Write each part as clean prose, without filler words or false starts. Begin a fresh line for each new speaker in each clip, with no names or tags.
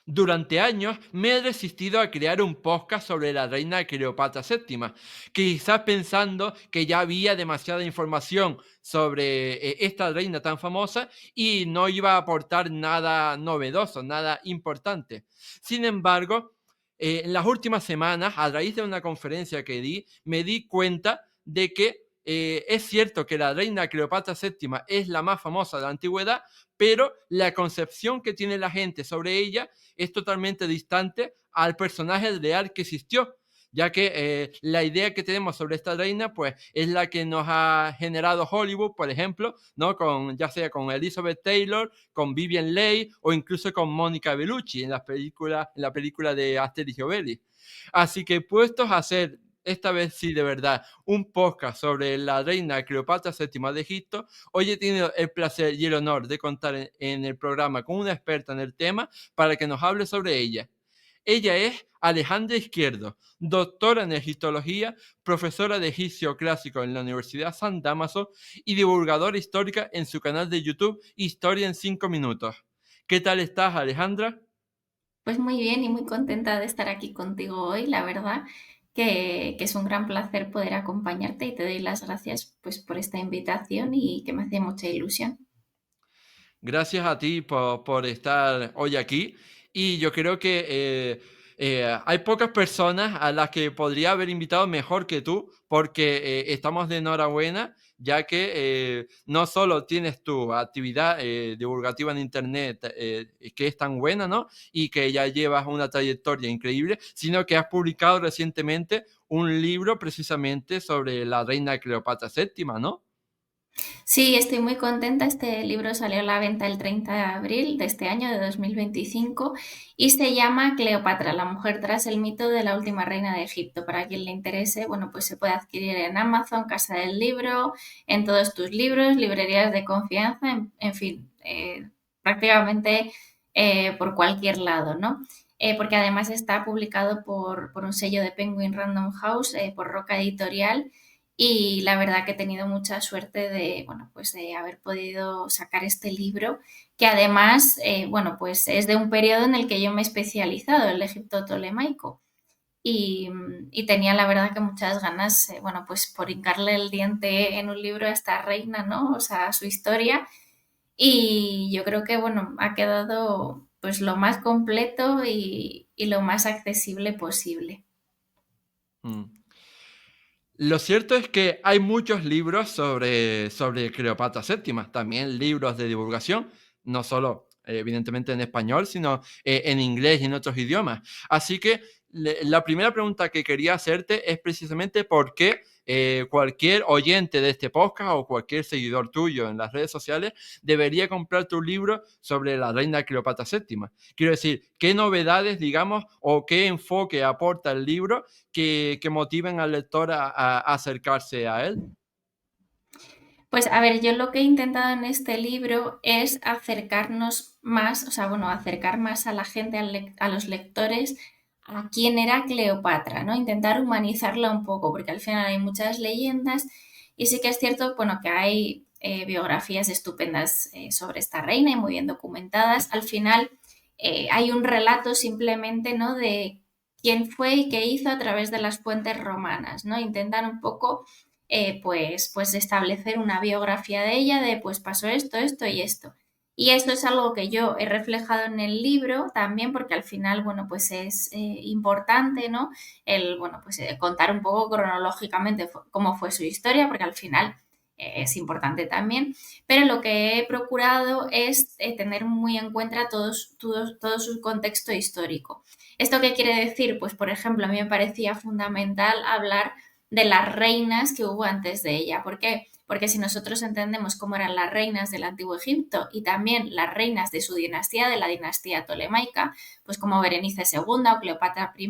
Durante años me he resistido a crear un podcast sobre la reina Cleopatra VII, quizás pensando que ya había demasiada información sobre esta reina tan famosa y no iba a aportar nada novedoso, nada importante. Sin embargo, en las últimas semanas, a raíz de una conferencia que di, me di cuenta de que es cierto que la reina Cleopatra VII es la más famosa de la antigüedad, pero la concepción que tiene la gente sobre ella es totalmente distante al personaje real que existió, ya que la idea que tenemos sobre esta reina pues es la que nos ha generado Hollywood, por ejemplo, ¿no? Ya sea con Elizabeth Taylor, con Vivien Leigh o incluso con Mónica Bellucci en la película de Asterix y Obelix. Así que puestos a hacer esta vez sí de verdad un podcast sobre la reina Cleopatra VII de Egipto, hoy he tenido el placer y el honor de contar en el programa con una experta en el tema para que nos hable sobre ella. Ella es Alejandra Izquierdo, doctora en egiptología, profesora de egipcio clásico en la Universidad San Damaso y divulgadora histórica en su canal de YouTube Historia en 5 minutos. ¿Qué tal estás, Alejandra?
Pues muy bien y muy contenta de estar aquí contigo hoy, la verdad que es un gran placer poder acompañarte y te doy las gracias pues por esta invitación y que me hace mucha ilusión.
Gracias a ti por estar hoy aquí. Y yo creo que hay pocas personas a las que podría haber invitado mejor que tú, porque estamos de enhorabuena, ya que no solo tienes tu actividad divulgativa en Internet que es tan buena, ¿no? Y que ya llevas una trayectoria increíble, sino que has publicado recientemente un libro precisamente sobre la reina Cleopatra VII, ¿no?
Sí, estoy muy contenta. Este libro salió a la venta el 30 de abril de este año, de 2025, y se llama Cleopatra, la mujer tras el mito de la última reina de Egipto. Para quien le interese, bueno, pues se puede adquirir en Amazon, Casa del Libro, en todos tus libros, librerías de confianza, en fin, prácticamente por cualquier lado, ¿no? Porque además está publicado por un sello de Penguin Random House, por Roca Editorial, y la verdad que he tenido mucha suerte de, bueno, pues de haber podido sacar este libro, que además, bueno, pues es de un periodo en el que yo me he especializado, el Egipto tolemaico. Y, y tenía la verdad que muchas ganas, bueno, pues por hincarle el diente en un libro a esta reina, ¿no? O sea, su historia. Y yo creo que, bueno, ha quedado pues lo más completo y lo más accesible posible.
Mm. Lo cierto es que hay muchos libros sobre Cleopatra VII, también libros de divulgación, no solo evidentemente en español, sino en inglés y en otros idiomas. Así que la primera pregunta que quería hacerte es precisamente por qué cualquier oyente de este podcast o cualquier seguidor tuyo en las redes sociales debería comprar tu libro sobre la reina Cleopatra VII. Quiero decir, ¿qué novedades, digamos, o qué enfoque aporta el libro que motiven al lector a acercarse a él?
Pues a ver, yo lo que he intentado en este libro es acercarnos más, o sea, bueno, acercar más a la gente, a los lectores, a quién era Cleopatra, ¿no? Intentar humanizarla un poco, porque al final hay muchas leyendas y sí que es cierto, bueno, que hay biografías estupendas sobre esta reina y muy bien documentadas. Al final hay un relato simplemente, ¿no? De quién fue y qué hizo a través de las fuentes romanas, ¿no? Intentan un poco pues establecer una biografía de ella, de pues pasó esto, esto y esto. Y esto es algo que yo he reflejado en el libro también, porque al final, bueno, pues es importante, ¿no? El, bueno, pues contar un poco cronológicamente cómo fue su historia, porque al final es importante también. Pero lo que he procurado es tener muy en cuenta todo su contexto histórico. ¿Esto qué quiere decir? Pues, por ejemplo, a mí me parecía fundamental hablar de las reinas que hubo antes de ella. ¿Por qué? Porque si nosotros entendemos cómo eran las reinas del Antiguo Egipto y también las reinas de su dinastía, de la dinastía tolemaica, pues como Berenice II o Cleopatra I,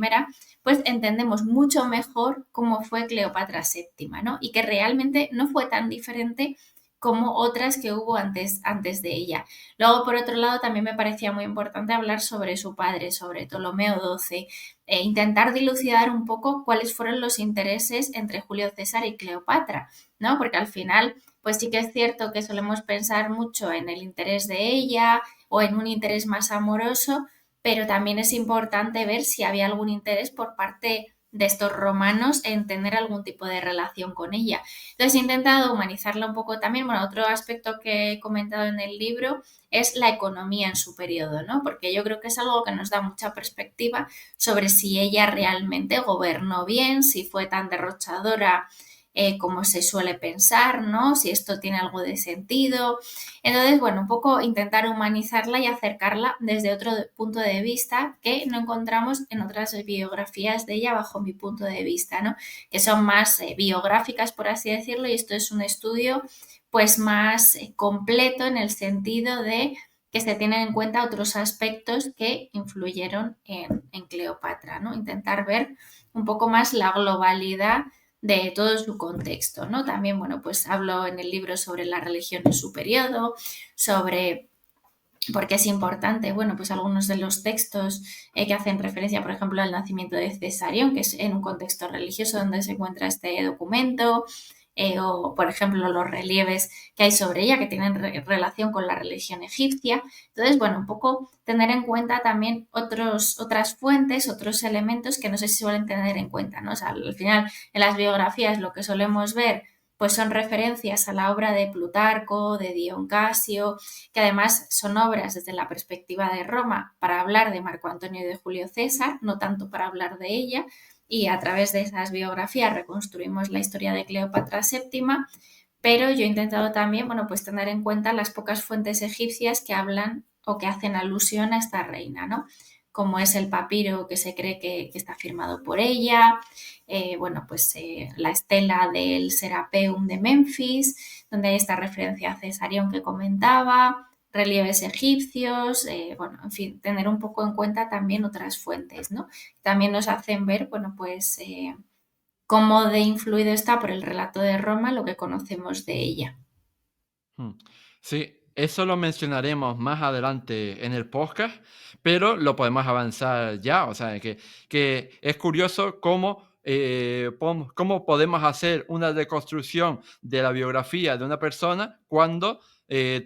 pues entendemos mucho mejor cómo fue Cleopatra VII, ¿no? Y que realmente no fue tan diferente como otras que hubo antes de ella. Luego, por otro lado, también me parecía muy importante hablar sobre su padre, sobre Ptolomeo XII, intentar dilucidar un poco cuáles fueron los intereses entre Julio César y Cleopatra, ¿no? Porque al final, pues sí que es cierto que solemos pensar mucho en el interés de ella o en un interés más amoroso, pero también es importante ver si había algún interés por parte de estos romanos en tener algún tipo de relación con ella. Entonces he intentado humanizarla un poco también. Bueno, otro aspecto que he comentado en el libro es la economía en su periodo, ¿no? Porque yo creo que es algo que nos da mucha perspectiva sobre si ella realmente gobernó bien, si fue tan derrochadora como se suele pensar, ¿no? Si esto tiene algo de sentido. Entonces, bueno, un poco intentar humanizarla y acercarla desde otro punto de vista que no encontramos en otras biografías de ella bajo mi punto de vista, ¿no? Que son más biográficas, por así decirlo, y esto es un estudio pues más completo en el sentido de que se tienen en cuenta otros aspectos que influyeron en Cleopatra, ¿no? Intentar ver un poco más la globalidad de todo su contexto, ¿no? También, bueno, pues hablo en el libro sobre la religión en su periodo, sobre por qué es importante, bueno, pues algunos de los textos que hacen referencia, por ejemplo, al nacimiento de Cesarión, que es en un contexto religioso donde se encuentra este documento, o, por ejemplo, los relieves que hay sobre ella, que tienen relación con la religión egipcia. Entonces, bueno, un poco tener en cuenta también otras fuentes, otros elementos que no sé si suelen tener en cuenta, ¿no? O sea, al final, en las biografías lo que solemos ver pues son referencias a la obra de Plutarco, de Dion Casio, que además son obras desde la perspectiva de Roma para hablar de Marco Antonio y de Julio César, no tanto para hablar de ella, y a través de esas biografías reconstruimos la historia de Cleopatra VII, pero yo he intentado también, bueno, pues tener en cuenta las pocas fuentes egipcias que hablan o que hacen alusión a esta reina, ¿no? Como es el papiro que se cree que está firmado por ella, bueno, pues la estela del Serapeum de Memphis, donde hay esta referencia a Cesarión que comentaba, relieves egipcios, bueno, en fin, tener un poco en cuenta también otras fuentes, ¿no? También nos hacen ver, bueno, pues cómo de influido está por el relato de Roma lo que conocemos de ella.
Mm. Sí, eso lo mencionaremos más adelante en el podcast, pero lo podemos avanzar ya. O sea, que es curioso cómo podemos hacer una reconstrucción de la biografía de una persona cuando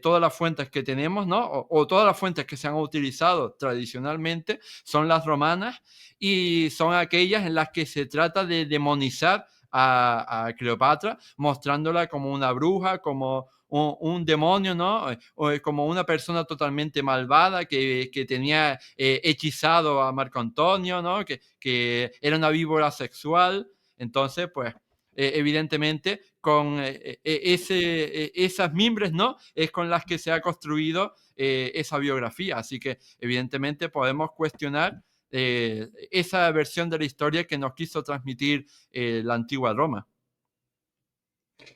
todas las fuentes que tenemos, ¿no? O todas las fuentes que se han utilizado tradicionalmente son las romanas y son aquellas en las que se trata de demonizar a Cleopatra, mostrándola como una bruja, como un demonio, ¿no? O como una persona totalmente malvada que tenía hechizado a Marco Antonio, ¿no? Que era una víbora sexual. Entonces, pues, evidentemente, con esas mimbres, ¿no? Es con las que se ha construido esa biografía. Así que, evidentemente, podemos cuestionar esa versión de la historia que nos quiso transmitir la antigua Roma.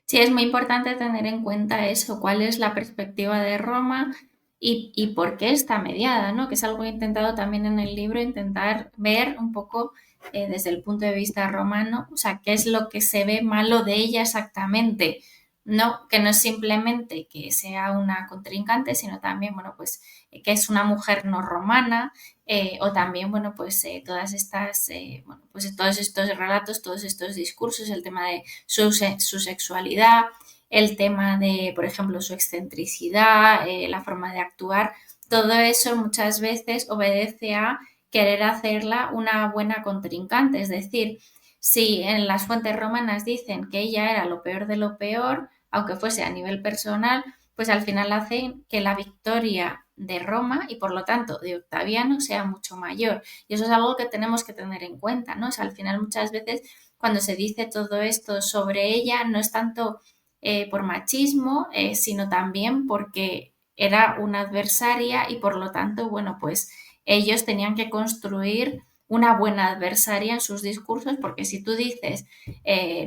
Sí, es muy importante tener en cuenta eso, cuál es la perspectiva de Roma y por qué está mediada, ¿no? Que es algo que he intentado también en el libro, intentar ver un poco desde el punto de vista romano, o sea, qué es lo que se ve malo de ella exactamente. No, que no es simplemente que sea una contrincante, sino también, bueno, pues que es una mujer no romana, o también, bueno, pues todas estas, bueno, pues todos estos relatos, todos estos discursos, el tema de su sexualidad, el tema de, por ejemplo, su excentricidad, la forma de actuar, todo eso muchas veces obedece a querer hacerla una buena contrincante. Es decir, si en las fuentes romanas dicen que ella era lo peor de lo peor, aunque fuese a nivel personal, pues al final hacen que la victoria de Roma y por lo tanto de Octaviano sea mucho mayor. Y eso es algo que tenemos que tener en cuenta, ¿no? O sea, al final muchas veces cuando se dice todo esto sobre ella no es tanto por machismo, sino también porque era una adversaria y por lo tanto, bueno, pues ellos tenían que construir una buena adversaria en sus discursos, porque si tú dices,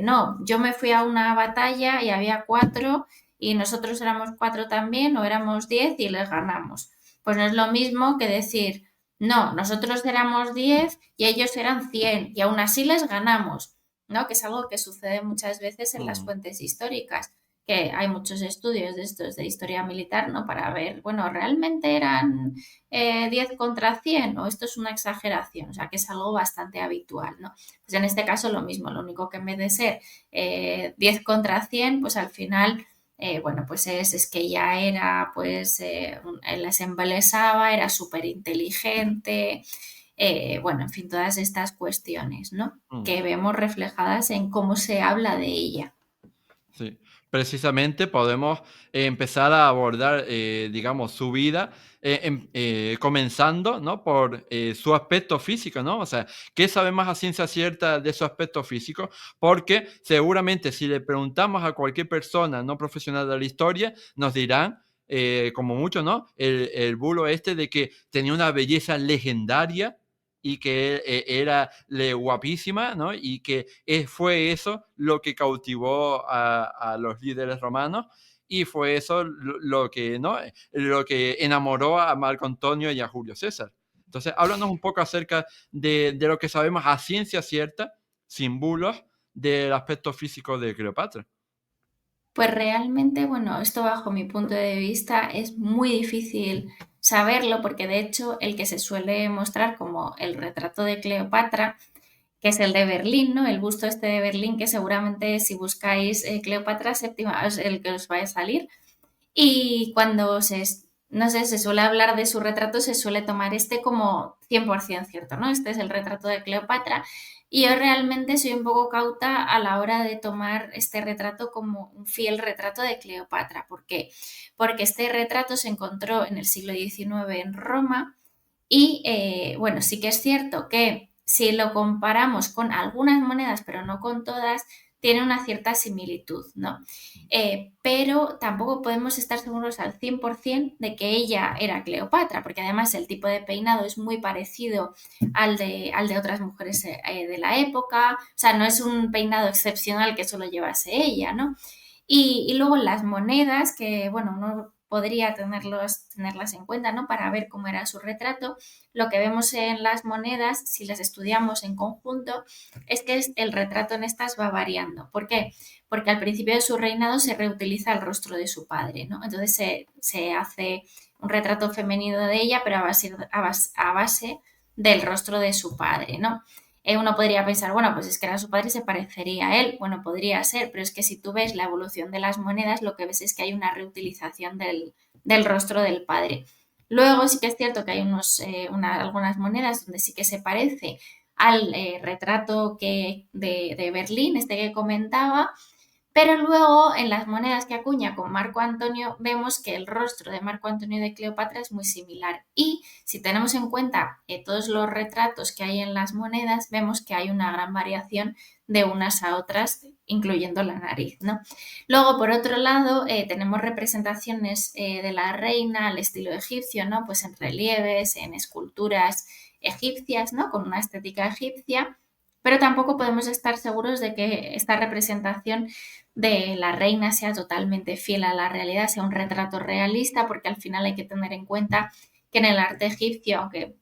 no, yo me fui a una batalla y había cuatro y nosotros éramos cuatro también o éramos 10 y les ganamos, pues no es lo mismo que decir, no, nosotros éramos 10 y ellos eran 100 y aún así les ganamos, ¿no? Que es algo que sucede muchas veces en las
Mm.
fuentes históricas, que hay muchos estudios de estos de historia militar, ¿no? Para ver, bueno, ¿realmente eran 10 contra 100 o esto es una exageración? O sea, que es algo bastante habitual, ¿no? Pues en este caso lo mismo, lo único que en vez de ser 10 contra 100, pues al final bueno, pues es que ella era, pues, él les embelesaba, era súper inteligente, bueno, en fin, todas estas cuestiones, ¿no?
Mm.
Que vemos reflejadas en cómo se habla de ella.
Sí, precisamente podemos empezar a abordar, digamos, su vida, comenzando, ¿no? Por su aspecto físico, ¿no? O sea, ¿qué sabemos a ciencia cierta de su aspecto físico? Porque seguramente si le preguntamos a cualquier persona no profesional de la historia, nos dirán, como mucho, ¿no? El bulo este de que tenía una belleza legendaria y que era guapísima, ¿no? Y que fue eso lo que cautivó a los líderes romanos y fue eso lo que, ¿no? Lo que enamoró a Marco Antonio y a Julio César. Entonces, háblanos un poco acerca de lo que sabemos a ciencia cierta, sin bulos, del aspecto físico de Cleopatra.
Pues realmente, bueno, esto bajo mi punto de vista es muy difícil saberlo porque de hecho el que se suele mostrar como el retrato de Cleopatra, que es el de Berlín, ¿no? El busto este de Berlín que seguramente si buscáis Cleopatra séptima es el que os va a salir. Y cuando no sé, se suele hablar de su retrato, se suele tomar este como 100% cierto, ¿no? Este es el retrato de Cleopatra. Y yo realmente soy un poco cauta a la hora de tomar este retrato como un fiel retrato de Cleopatra. ¿Por qué? Porque este retrato se encontró en el siglo XIX en Roma y, bueno, sí que es cierto que si lo comparamos con algunas monedas, pero no con todas, tiene una cierta similitud, ¿no? Pero tampoco podemos estar seguros al 100% de que ella era Cleopatra, porque además el tipo de peinado es muy parecido al de otras mujeres de la época, o sea, no es un peinado excepcional que solo llevase ella, ¿no? Y luego las monedas, que bueno, uno podría tenerlas en cuenta, ¿no? Para ver cómo era su retrato. Lo que vemos en las monedas, si las estudiamos en conjunto, es que el retrato en estas va variando. ¿Por qué? Porque al principio de su reinado se reutiliza el rostro de su padre, ¿no? Entonces se hace un retrato femenino de ella, pero a base del rostro de su padre, ¿no? Uno podría pensar, bueno, pues es que era su padre y se parecería a él. Bueno, podría ser, pero es que si tú ves la evolución de las monedas, lo que ves es que hay una reutilización del rostro del padre. Luego sí que es cierto que hay algunas monedas donde sí que se parece al retrato de Berlín, este que comentaba, pero luego en las monedas que acuña con Marco Antonio vemos que el rostro de Marco Antonio y de Cleopatra es muy similar. Y si tenemos en cuenta todos los retratos que hay en las monedas, vemos que hay una gran variación de unas a otras, incluyendo la nariz, ¿no? Luego, por otro lado, tenemos representaciones de la reina al estilo egipcio, ¿no? Pues en relieves, en esculturas egipcias, ¿no? Con una estética egipcia, pero tampoco podemos estar seguros de que esta representación de la reina sea totalmente fiel a la realidad, sea un retrato realista, porque al final hay que tener en cuenta que en el arte egipcio, aunque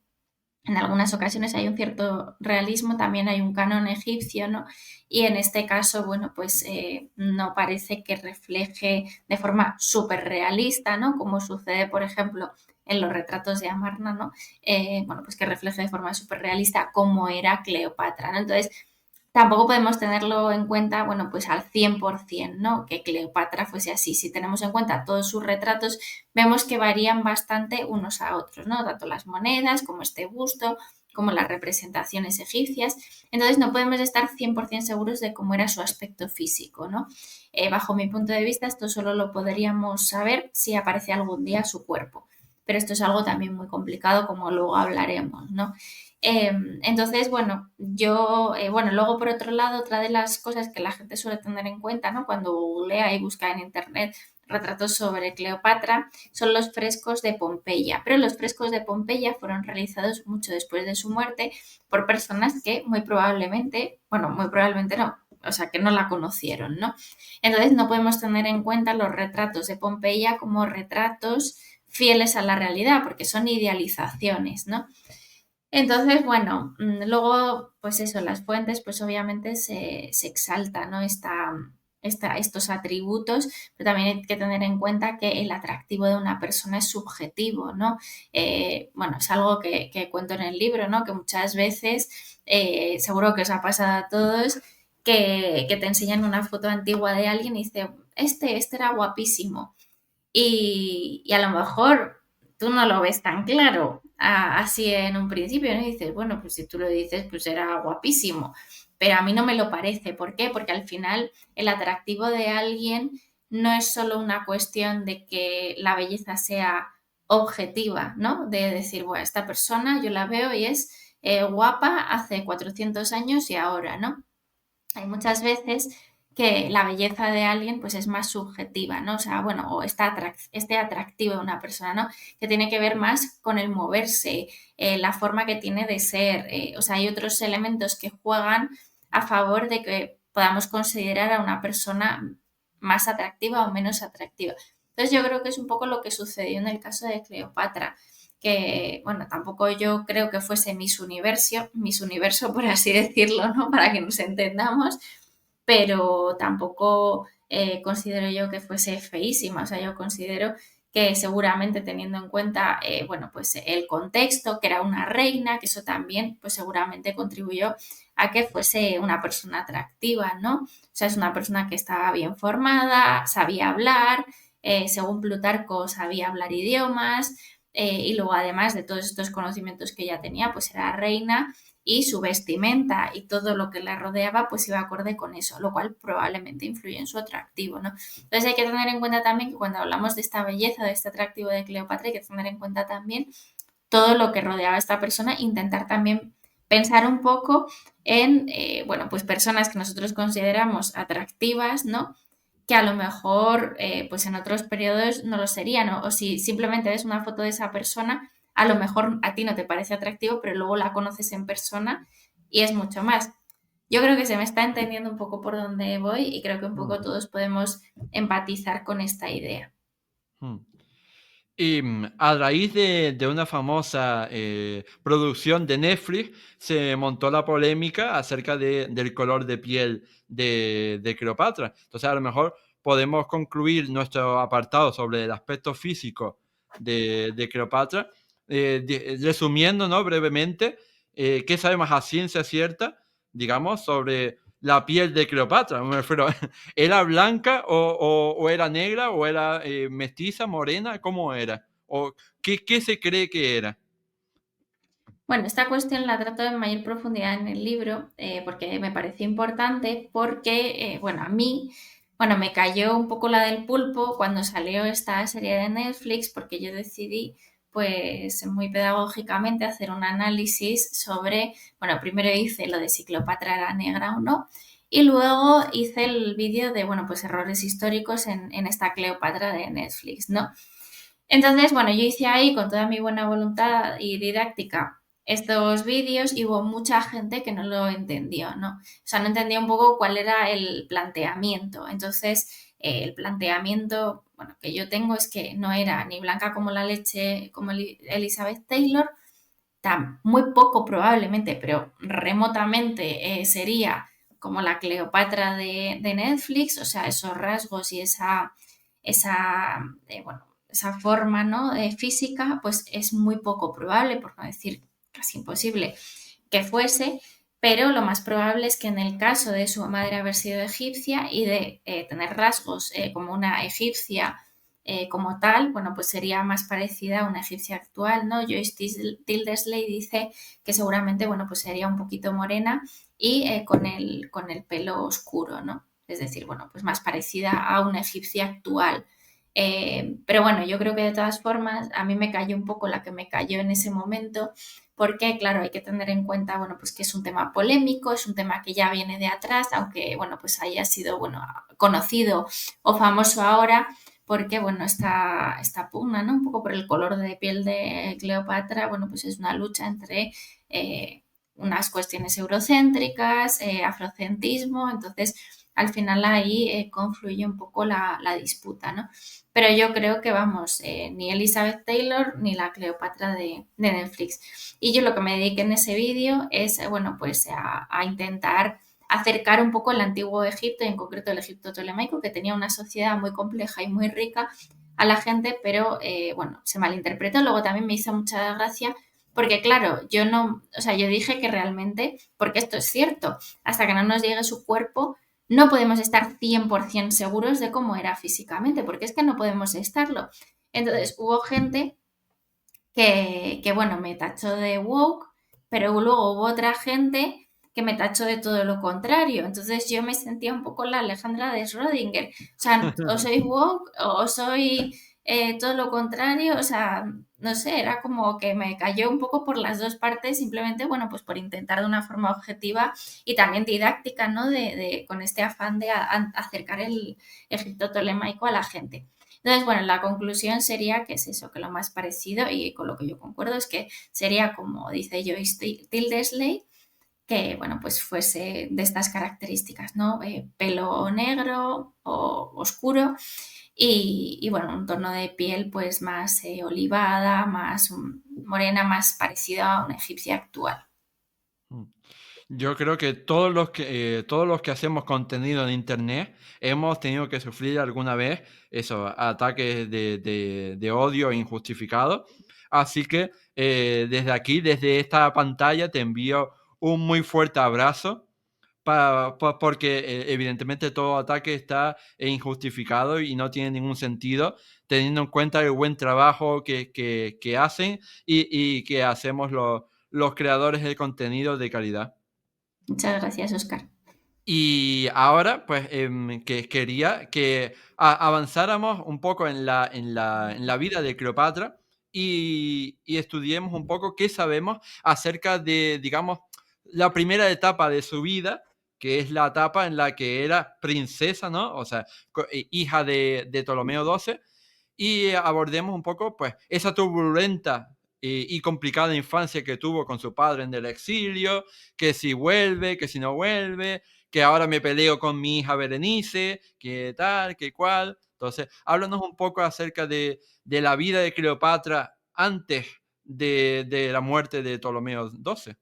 en algunas ocasiones hay un cierto realismo, también hay un canon egipcio, ¿no? Y en este caso, bueno, pues no parece que refleje de forma súper realista, ¿no? Como sucede, por ejemplo, en los retratos de Amarna, ¿no? Bueno, pues que refleje de forma súper realista cómo era Cleopatra, ¿no? Entonces, tampoco podemos tenerlo en cuenta, bueno, pues al 100%, ¿no? Que Cleopatra fuese así. Si tenemos en cuenta todos sus retratos, vemos que varían bastante unos a otros, ¿no? Tanto las monedas como este busto, como las representaciones egipcias. Entonces no podemos estar 100% seguros de cómo era su aspecto físico, ¿no? Bajo mi punto de vista, esto solo lo podríamos saber si aparece algún día su cuerpo. Pero esto es algo también muy complicado, como luego hablaremos, ¿no? Entonces, bueno, bueno, luego por otro lado, otra de las cosas que la gente suele tener en cuenta, ¿no? Cuando googlea y busca en internet retratos sobre Cleopatra, son los frescos de Pompeya. Pero los frescos de Pompeya fueron realizados mucho después de su muerte por personas que muy probablemente, bueno, muy probablemente no, o sea, que no la conocieron, ¿no? Entonces no podemos tener en cuenta los retratos de Pompeya como retratos fieles a la realidad, porque son idealizaciones, ¿no? Entonces, bueno, luego, pues eso, las fuentes, pues obviamente se exalta, ¿no? Estos atributos, pero también hay que tener en cuenta que el atractivo de una persona es subjetivo, ¿no? Bueno, es algo que cuento en el libro, ¿no? Que muchas veces, seguro que os ha pasado a todos, que te enseñan una foto antigua de alguien y dice, este era guapísimo. Y a lo mejor tú no lo ves tan claro así en un principio, ¿no? Y dices, bueno, pues si tú lo dices, pues era guapísimo. Pero a mí no me lo parece. ¿Por qué? Porque al final el atractivo de alguien no es solo una cuestión de que la belleza sea objetiva, ¿no? De decir, bueno, esta persona yo la veo y es guapa hace 400 años y ahora, ¿no? Hay muchas veces que la belleza de alguien pues es más subjetiva, ¿no? O sea, bueno, o este atractivo de una persona, ¿no? Que tiene que ver más con el moverse, la forma que tiene de ser. O sea, hay otros elementos que juegan a favor de que podamos considerar a una persona más atractiva o menos atractiva. Entonces yo creo que es un poco lo que sucedió en el caso de Cleopatra, que, bueno, tampoco yo creo que fuese Miss Universo por así decirlo, ¿no? Para que nos entendamos, pero tampoco considero yo que fuese feísima, o sea, yo considero que seguramente teniendo en cuenta, bueno, pues el contexto, que era una reina, que eso también, pues seguramente contribuyó a que fuese una persona atractiva, ¿no? O sea, es una persona que estaba bien formada, sabía hablar, según Plutarco sabía hablar idiomas, y luego además de todos estos conocimientos que ella tenía, pues era reina y su vestimenta y todo lo que la rodeaba pues iba acorde con eso, lo cual probablemente influye en su atractivo, ¿no? Entonces hay que tener en cuenta también que cuando hablamos de esta belleza, de este atractivo de Cleopatra, hay que tener en cuenta también todo lo que rodeaba a esta persona, intentar también pensar un poco en, bueno, pues personas que nosotros consideramos atractivas, ¿no? Que a lo mejor pues en otros periodos no lo serían, ¿no? O si simplemente ves una foto de esa persona, a lo mejor a ti no te parece atractivo, pero luego la conoces en persona y es mucho más. Yo creo que se me está entendiendo un poco por dónde voy y creo que un poco
Ujú.
todos podemos empatizar con esta idea.
Mm. Y a raíz de una famosa producción de Netflix, se montó la polémica acerca del color de piel de Cleopatra. Entonces, a lo mejor podemos concluir nuestro apartado sobre el aspecto físico de Cleopatra, resumiendo, ¿no? Brevemente, qué sabemos a ciencia cierta, digamos, sobre la piel de Cleopatra. Me refiero, ¿era blanca o era negra o era mestiza, morena? ¿Cómo era? ¿O qué se cree que era?
Bueno, esta cuestión la trato en mayor profundidad en el libro porque me pareció importante porque, bueno, a mí, bueno, me cayó un poco la del pulpo cuando salió esta serie de Netflix porque yo decidí, pues, muy pedagógicamente hacer un análisis sobre, bueno, primero hice lo de si Cleopatra era negra o no y luego hice el vídeo de, bueno, pues errores históricos en esta Cleopatra de Netflix, ¿no? Entonces, bueno, yo hice ahí con toda mi buena voluntad y didáctica estos vídeos y hubo mucha gente que no lo entendió, ¿no? O sea, no entendía un poco cuál era el planteamiento. Entonces, el planteamiento, bueno, que yo tengo es que no era ni blanca como la leche, como Elizabeth Taylor, tan muy poco probablemente, pero remotamente sería como la Cleopatra de Netflix, o sea, esos rasgos y bueno, esa forma, ¿no? Física, pues es muy poco probable, por no decir casi imposible que fuese, pero lo más probable es que en el caso de su madre haber sido egipcia y de tener rasgos como una egipcia como tal, bueno, pues sería más parecida a una egipcia actual, ¿no? Joyce Tildesley dice que seguramente, bueno, pues sería un poquito morena y con el pelo oscuro, ¿no? Es decir, bueno, pues más parecida a una egipcia actual. Pero bueno, yo creo que de todas formas a mí me cayó un poco la que me cayó en ese momento, porque claro, hay que tener en cuenta, bueno, pues que es un tema polémico, es un tema que ya viene de atrás, aunque, bueno, pues haya sido, bueno, conocido o famoso ahora, porque, bueno, esta pugna, ¿no? Un poco por el color de piel de Cleopatra, bueno, pues es una lucha entre unas cuestiones eurocéntricas, afrocentrismo, entonces al final ahí confluye un poco la disputa, ¿no? Pero yo creo que, vamos, ni Elizabeth Taylor ni la Cleopatra de Netflix. Y yo lo que me dediqué en ese vídeo es, bueno, pues a intentar acercar un poco el antiguo Egipto, y en concreto el Egipto tolemaico, que tenía una sociedad muy compleja y muy rica a la gente, pero bueno, se malinterpretó. Luego también me hizo mucha gracia porque, claro, yo no, o sea, yo dije que realmente, porque esto es cierto, hasta que no nos llegue su cuerpo, no podemos estar 100% seguros de cómo era físicamente, porque es que no podemos estarlo.
Mm.
Entonces hubo gente bueno, me tachó de woke, pero luego hubo otra gente que me tachó de todo lo contrario. Entonces yo me sentía un poco la Alejandra de Schrödinger. O sea, o soy woke o soy todo lo contrario. O sea, no sé, era como que me cayó un poco por las dos partes, simplemente, bueno, pues por intentar de una forma objetiva y también didáctica, ¿no? Con este afán de acercar el Egipto tolemaico a la gente. Entonces, bueno, la conclusión sería que es eso, que lo más parecido, y con lo que yo concuerdo, es que sería como dice Joyce Tildesley, que, bueno, pues fuese de estas características, ¿no? Pelo negro o oscuro bueno, un tono de piel pues más olivada, más morena, más parecido a una egipcia actual.
Mm. Yo creo que todos los que hacemos contenido en internet hemos tenido que sufrir alguna vez esos ataques de odio injustificado. Así que desde aquí, desde esta pantalla, te envío un muy fuerte abrazo porque evidentemente todo ataque está injustificado y no tiene ningún sentido, teniendo en cuenta el buen trabajo que hacen y que hacemos los creadores de contenido de calidad.
Muchas gracias, Oscar.
Y ahora, pues, que quería que avanzáramos un poco en la vida de Cleopatra y estudiemos un poco qué sabemos acerca de, digamos, la primera etapa de su vida, que es la etapa en la que era princesa, ¿no? O sea, hija de Ptolomeo XII, y abordemos un poco, pues, esa turbulenta y complicada infancia que tuvo con su padre en el exilio, que si vuelve, que si no vuelve, que ahora me peleo con mi hija Berenice, que tal, que cual. Entonces, háblanos un poco acerca de la vida de Cleopatra antes de la muerte de Ptolomeo XII.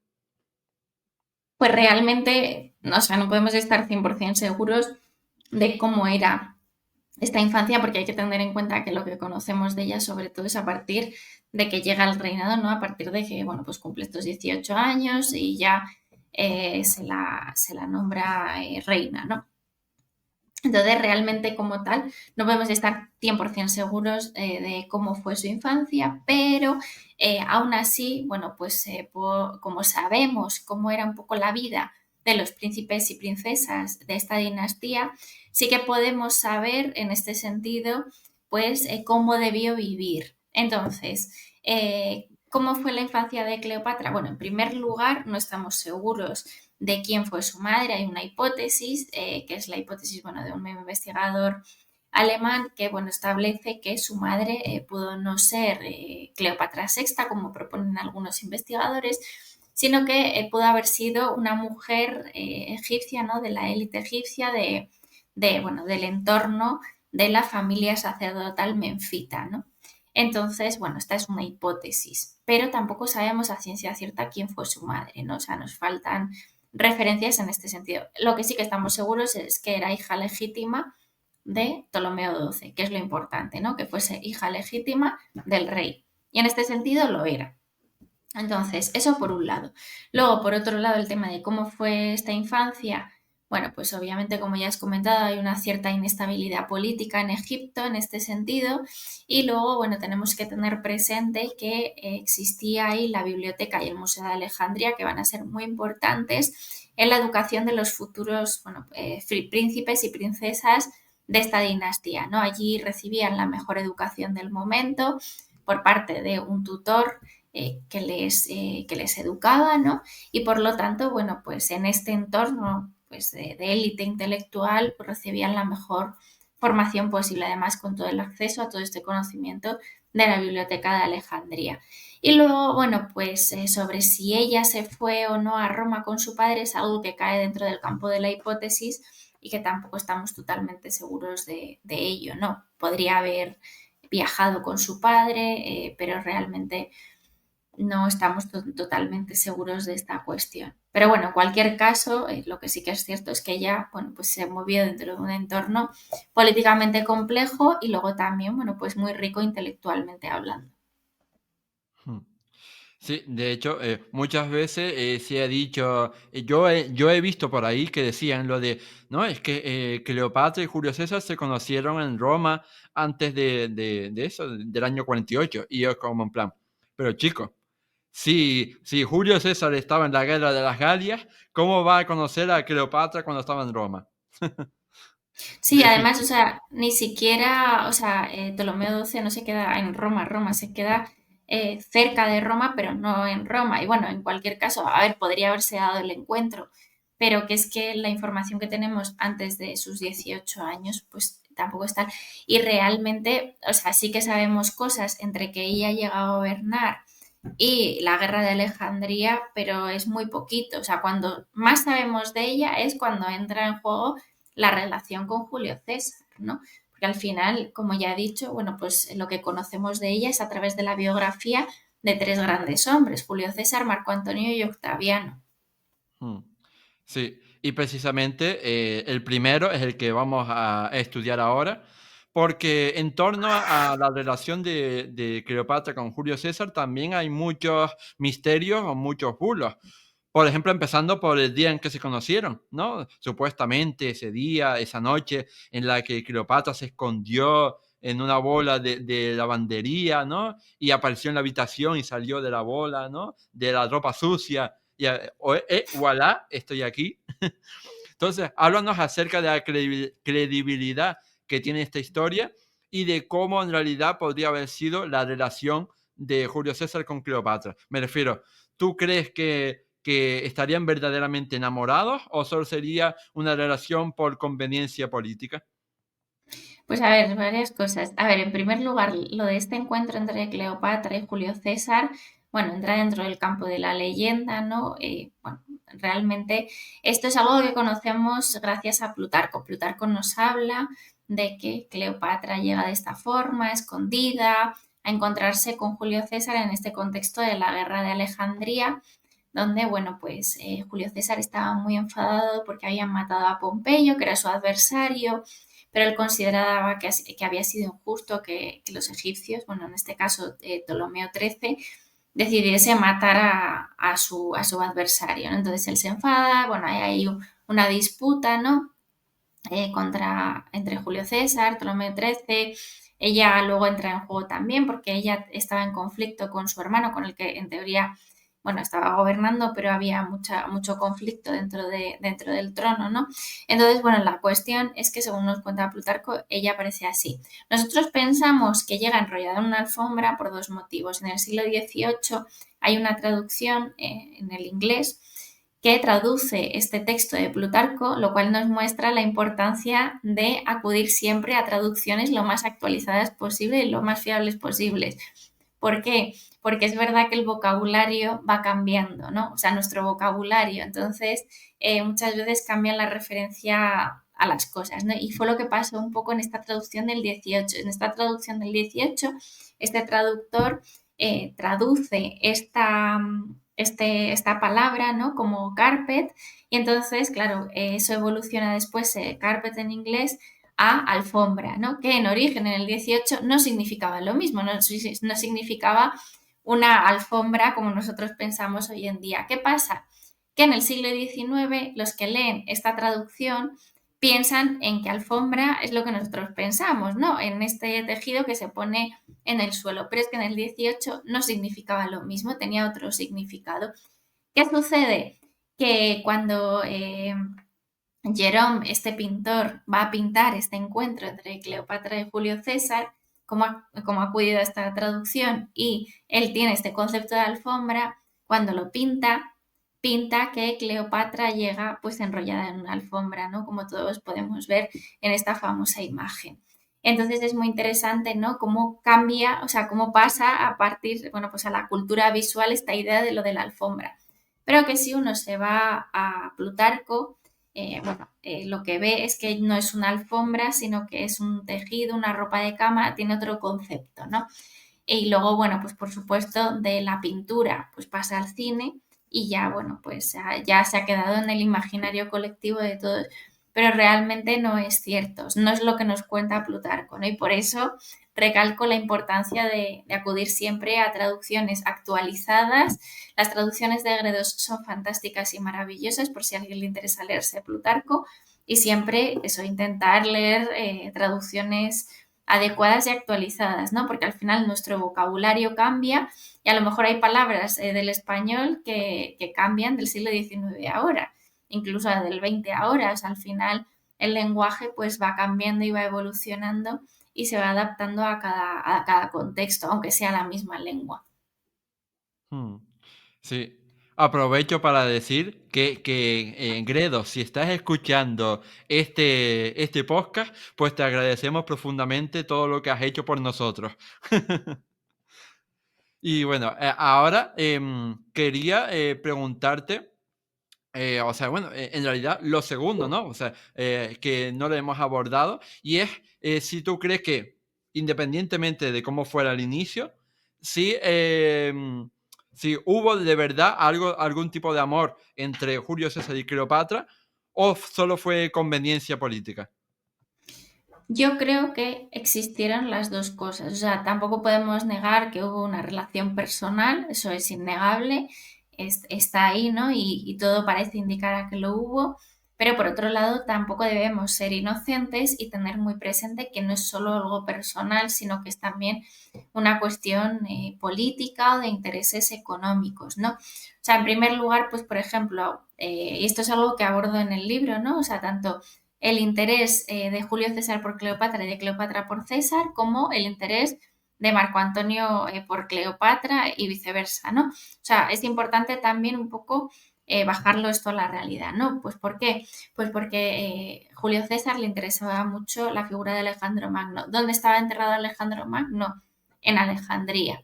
Pues realmente, o sea, no podemos estar 100% seguros de cómo era esta infancia, porque hay que tener en cuenta que lo que conocemos de ella sobre todo es a partir de que llega al reinado, ¿no? A partir de que, bueno, pues cumple estos 18 años y ya se la nombra reina, ¿no? Entonces, realmente como tal, no podemos estar 100% seguros de cómo fue su infancia, pero aún así, bueno, pues como sabemos cómo era un poco la vida de los príncipes y princesas de esta dinastía, sí que podemos saber en este sentido, pues, cómo debió vivir. Entonces, ¿cómo fue la infancia de Cleopatra? Bueno, en primer lugar, no estamos seguros de quién fue su madre. Hay una hipótesis, que es la hipótesis, bueno, de un investigador alemán que, bueno, establece que su madre pudo no ser Cleopatra sexta, como proponen algunos investigadores, sino que pudo haber sido una mujer egipcia, ¿no? De la élite egipcia, bueno, del entorno de la familia sacerdotal menfita, ¿no? Entonces, bueno, esta es una hipótesis, pero tampoco sabemos a ciencia cierta quién fue su madre, ¿no? O sea, nos faltan referencias en este sentido. Lo que sí que estamos seguros es que era hija legítima de Ptolomeo XII, que es lo importante, ¿no? Que fuese hija legítima del rey. Y en este sentido lo era. Entonces, eso por un lado. Luego, por otro lado, el tema de cómo fue esta infancia. Bueno, pues obviamente, como ya has comentado, hay una cierta inestabilidad política en Egipto en este sentido. Y luego, bueno, tenemos que tener presente que existía ahí la biblioteca y el Museo de Alejandría, que van a ser muy importantes en la educación de los futuros, bueno, príncipes y princesas de esta dinastía, ¿no? Allí recibían la mejor educación del momento por parte de un tutor que les educaba, ¿no? Y por lo tanto, bueno, pues en este entorno pues de élite intelectual pues recibían la mejor formación posible, además con todo el acceso a todo este conocimiento de la Biblioteca de Alejandría. Y luego, bueno, pues sobre si ella se fue o no a Roma con su padre es algo que cae dentro del campo de la hipótesis y que tampoco estamos totalmente seguros de ello, ¿no? Podría haber viajado con su padre, pero realmente no estamos totalmente seguros de esta cuestión. Pero bueno, en cualquier caso, lo que sí que es cierto es que ella, bueno, pues se movió dentro de un entorno políticamente complejo y luego también, bueno, pues muy rico intelectualmente hablando.
Hmm. Sí, de hecho, muchas veces se ha dicho, yo he visto por ahí que decían lo de, no, es que Cleopatra y Julio César se conocieron en Roma antes de eso, del año 48, y yo como en plan, pero chicos, si Julio César estaba en la guerra de las Galias, ¿cómo va a conocer a Cleopatra cuando estaba en Roma?
Sí, además, o
Difícil.
sea, ni siquiera, o sea, Ptolomeo XII no se queda en Roma, Roma se queda cerca de Roma, pero no en Roma. Y bueno, en cualquier caso, a ver, podría haberse dado el encuentro, pero que es que la información que tenemos antes de sus 18 años, pues tampoco está. Y realmente, o sea, sí que sabemos cosas entre que ella llega a gobernar y la guerra de Alejandría, pero es muy poquito. O sea, cuando más sabemos de ella es cuando entra en juego la relación con Julio César, ¿no? Porque al final, como ya he dicho, bueno, pues lo que conocemos de ella es a través de la biografía de tres grandes hombres, Julio César, Marco Antonio y Octaviano.
Mm. Sí, y precisamente el primero es el que vamos a estudiar ahora, porque en torno a la relación de Cleopatra con Julio César también hay muchos misterios o muchos bulos. Por ejemplo, empezando por el día en que se conocieron, ¿no? Supuestamente ese día, esa noche en la que Cleopatra se escondió en una bola de lavandería, ¿no? Y apareció en la habitación y salió de la bola, ¿no? De la ropa sucia. Y voilà, estoy aquí. Entonces, háblanos acerca de la credibilidad que tiene esta historia y de cómo en realidad podría haber sido la relación de Julio César con Cleopatra. Me refiero, ¿tú crees que estarían verdaderamente enamorados o solo sería una relación por conveniencia política?
Pues a ver, varias cosas. A ver, en primer lugar, lo de este encuentro entre Cleopatra y Julio César, bueno, entra dentro del campo de la leyenda, ¿no? Bueno, realmente esto es algo que conocemos gracias a Plutarco. Plutarco nos habla de que Cleopatra llega de esta forma, escondida, a encontrarse con Julio César en este contexto de la guerra de Alejandría, donde, bueno, pues Julio César estaba muy enfadado porque habían matado a Pompeyo, que era su adversario, pero él consideraba que había sido injusto que los egipcios, bueno, en este caso Ptolomeo XIII, decidiese matar a su adversario, ¿no? Entonces él se enfada, bueno, hay una disputa, ¿no? Entre Julio César, Ptolomeo XIII, ella luego entra en juego también porque ella estaba en conflicto con su hermano, con el que en teoría, bueno, estaba gobernando, pero había mucho conflicto dentro del trono, ¿no? Entonces, bueno, la cuestión es que según nos cuenta Plutarco, ella aparece así. Nosotros pensamos que llega enrollada en una alfombra por dos motivos. En el siglo XVIII hay una traducción en el inglés que traduce este texto de Plutarco, lo cual nos muestra la importancia de acudir siempre a traducciones lo más actualizadas posible y lo más fiables posibles. ¿Por qué? Porque es verdad que el vocabulario va cambiando, ¿no? O sea, nuestro vocabulario. Entonces, muchas veces cambian la referencia a las cosas, ¿no? Y fue lo que pasó un poco en esta traducción del 18. En esta traducción del 18, este traductor traduce esta palabra, ¿no? Como carpet, y entonces, claro, eso evoluciona después, carpet en inglés, a alfombra, ¿no? Que en origen, en el 18, no significaba lo mismo, no significaba una alfombra como nosotros pensamos hoy en día. ¿Qué pasa? Que en el siglo XIX los que leen esta traducción piensan en que alfombra es lo que nosotros pensamos, ¿no? En este tejido que se pone en el suelo, pero es que en el 18 no significaba lo mismo, tenía otro significado. ¿Qué sucede? Que cuando Jerome, este pintor, va a pintar este encuentro entre Cleopatra y Julio César, como ha acudido a esta traducción, y él tiene este concepto de alfombra, cuando lo pinta que Cleopatra llega pues enrollada en una alfombra, ¿no? Como todos podemos ver en esta famosa imagen. Entonces es muy interesante, ¿no? Cómo cambia, o sea, cómo pasa a partir, bueno, pues a la cultura visual esta idea de lo de la alfombra. Pero que si uno se va a Plutarco, bueno, lo que ve es que no es una alfombra, sino que es un tejido, una ropa de cama, tiene otro concepto, ¿no? Y luego, bueno, pues por supuesto, de la pintura, pues pasa al cine y ya, bueno, pues ya se ha quedado en el imaginario colectivo de todos, pero realmente no es cierto, no es lo que nos cuenta Plutarco, ¿no? Y por eso, recalco la importancia de acudir siempre a traducciones actualizadas. Las traducciones de Gredos son fantásticas y maravillosas por si a alguien le interesa leerse Plutarco, y siempre eso, intentar leer traducciones adecuadas y actualizadas, ¿no? Porque al final nuestro vocabulario cambia y a lo mejor hay palabras del español que cambian del siglo XIX ahora, incluso del XX ahora. O sea, al final el lenguaje pues va cambiando y va evolucionando y se va adaptando a cada contexto, aunque sea la misma lengua.
Mm. Sí, aprovecho para decir que Gredo, si estás escuchando este podcast, pues te agradecemos profundamente todo lo que has hecho por nosotros. Y bueno, ahora quería preguntarte, o sea, bueno, en realidad lo segundo, ¿no? O sea, que no lo hemos abordado, y es si tú crees que, independientemente de cómo fuera el inicio, si, si hubo de verdad algún tipo de amor entre Julio César y Cleopatra, o solo fue conveniencia política.
Yo creo que existieron las dos cosas. O sea, tampoco podemos negar que hubo una relación personal, eso es innegable, está ahí, ¿no? Y todo parece indicar a que lo hubo. Pero por otro lado, tampoco debemos ser inocentes y tener muy presente que no es solo algo personal, sino que es también una cuestión política o de intereses económicos, ¿no? O sea, en primer lugar, pues por ejemplo, y esto es algo que abordo en el libro, ¿no? O sea, tanto el interés de Julio César por Cleopatra y de Cleopatra por César, como el interés de Marco Antonio por Cleopatra y viceversa, ¿no? O sea, es importante también un poco bajarlo esto a la realidad, ¿no? Pues ¿por qué? Pues porque Julio César le interesaba mucho la figura de Alejandro Magno. ¿Dónde estaba enterrado Alejandro Magno? En Alejandría.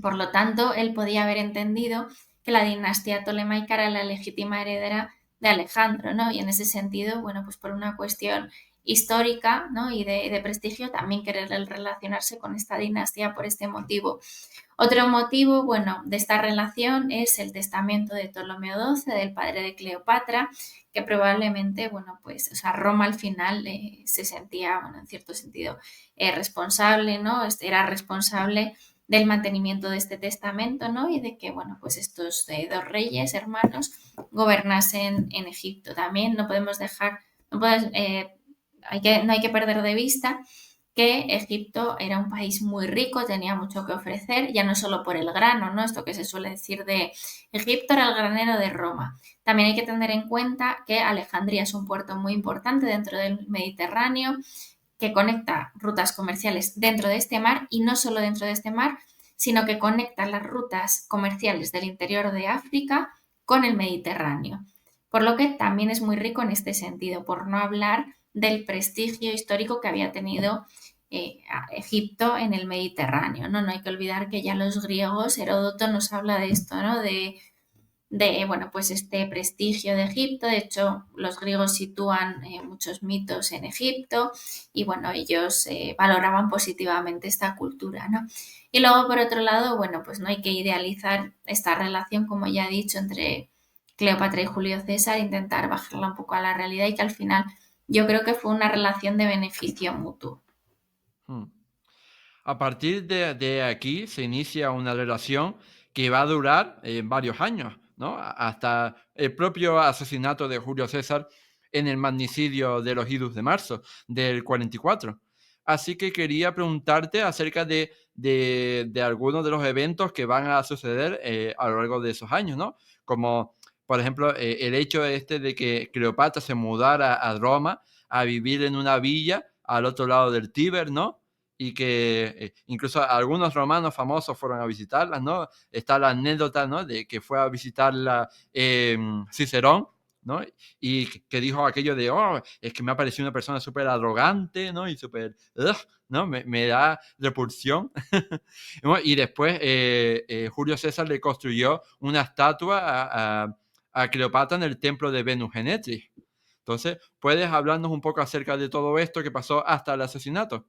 Por lo tanto, él podía haber entendido que la dinastía tolemaica era la legítima heredera de Alejandro, ¿no? Y en ese sentido, bueno, pues por una cuestión histórica, ¿no? Y de prestigio, también querer relacionarse con esta dinastía por este motivo. Otro motivo, bueno, de esta relación es el testamento de Ptolomeo XII, del padre de Cleopatra, que probablemente, bueno, pues, o sea, Roma al final se sentía, bueno, en cierto sentido, responsable, ¿no? Era responsable del mantenimiento de este testamento, ¿no? Y de que, bueno, pues estos dos reyes hermanos gobernasen en Egipto. También no podemos dejar, no, no hay que perder de vista que Egipto era un país muy rico, tenía mucho que ofrecer, ya no solo por el grano, ¿no? Esto que se suele decir de Egipto era el granero de Roma. También hay que tener en cuenta que Alejandría es un puerto muy importante dentro del Mediterráneo, que conecta rutas comerciales dentro de este mar y no solo dentro de este mar, sino que conecta las rutas comerciales del interior de África con el Mediterráneo. Por lo que también es muy rico en este sentido, por no hablar del prestigio histórico que había tenido Egipto en el Mediterráneo, ¿no? No hay que olvidar que ya los griegos, Heródoto nos habla de esto, ¿no? Bueno, pues este prestigio de Egipto. De hecho, los griegos sitúan muchos mitos en Egipto y bueno, ellos valoraban positivamente esta cultura, ¿no? Y luego, por otro lado, bueno, pues no hay que idealizar esta relación, como ya he dicho, entre Cleopatra y Julio César, intentar bajarla un poco a la realidad y que al final yo creo que fue una relación de beneficio mutuo.
Hmm. A partir de aquí se inicia una relación que va a durar varios años, ¿no? Hasta el propio asesinato de Julio César en el magnicidio de los Idus de marzo del 44. Así que quería preguntarte acerca de algunos de los eventos que van a suceder a lo largo de esos años, ¿no? Como, por ejemplo, el hecho este de que Cleopatra se mudara a Roma a vivir en una villa al otro lado del Tíber, ¿no? Y que incluso algunos romanos famosos fueron a visitarla, ¿no? Está la anécdota, ¿no? De que fue a visitarla Cicerón, ¿no? Y que dijo aquello de, oh, es que me ha parecido una persona súper arrogante, ¿no? Y súper, ¿no? Me da repulsión. Y después Julio César le construyó una estatua a Cleopatra en el templo de Venus Genetris. Entonces, ¿puedes hablarnos un poco acerca de todo esto que pasó hasta el asesinato?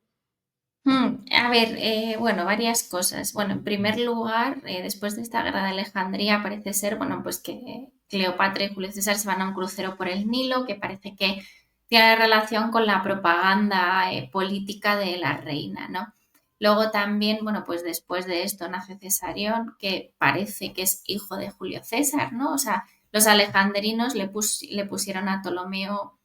A ver, bueno, varias cosas. Bueno, en primer lugar, después de esta guerra de Alejandría, parece ser, bueno, pues que Cleopatra y Julio César se van a un crucero por el Nilo, que parece que tiene relación con la propaganda política de la reina, ¿no? Luego también, bueno, pues después de esto nace Cesarión, que parece que es hijo de Julio César, ¿no? O sea, los alejandrinos le pusieron a Ptolomeo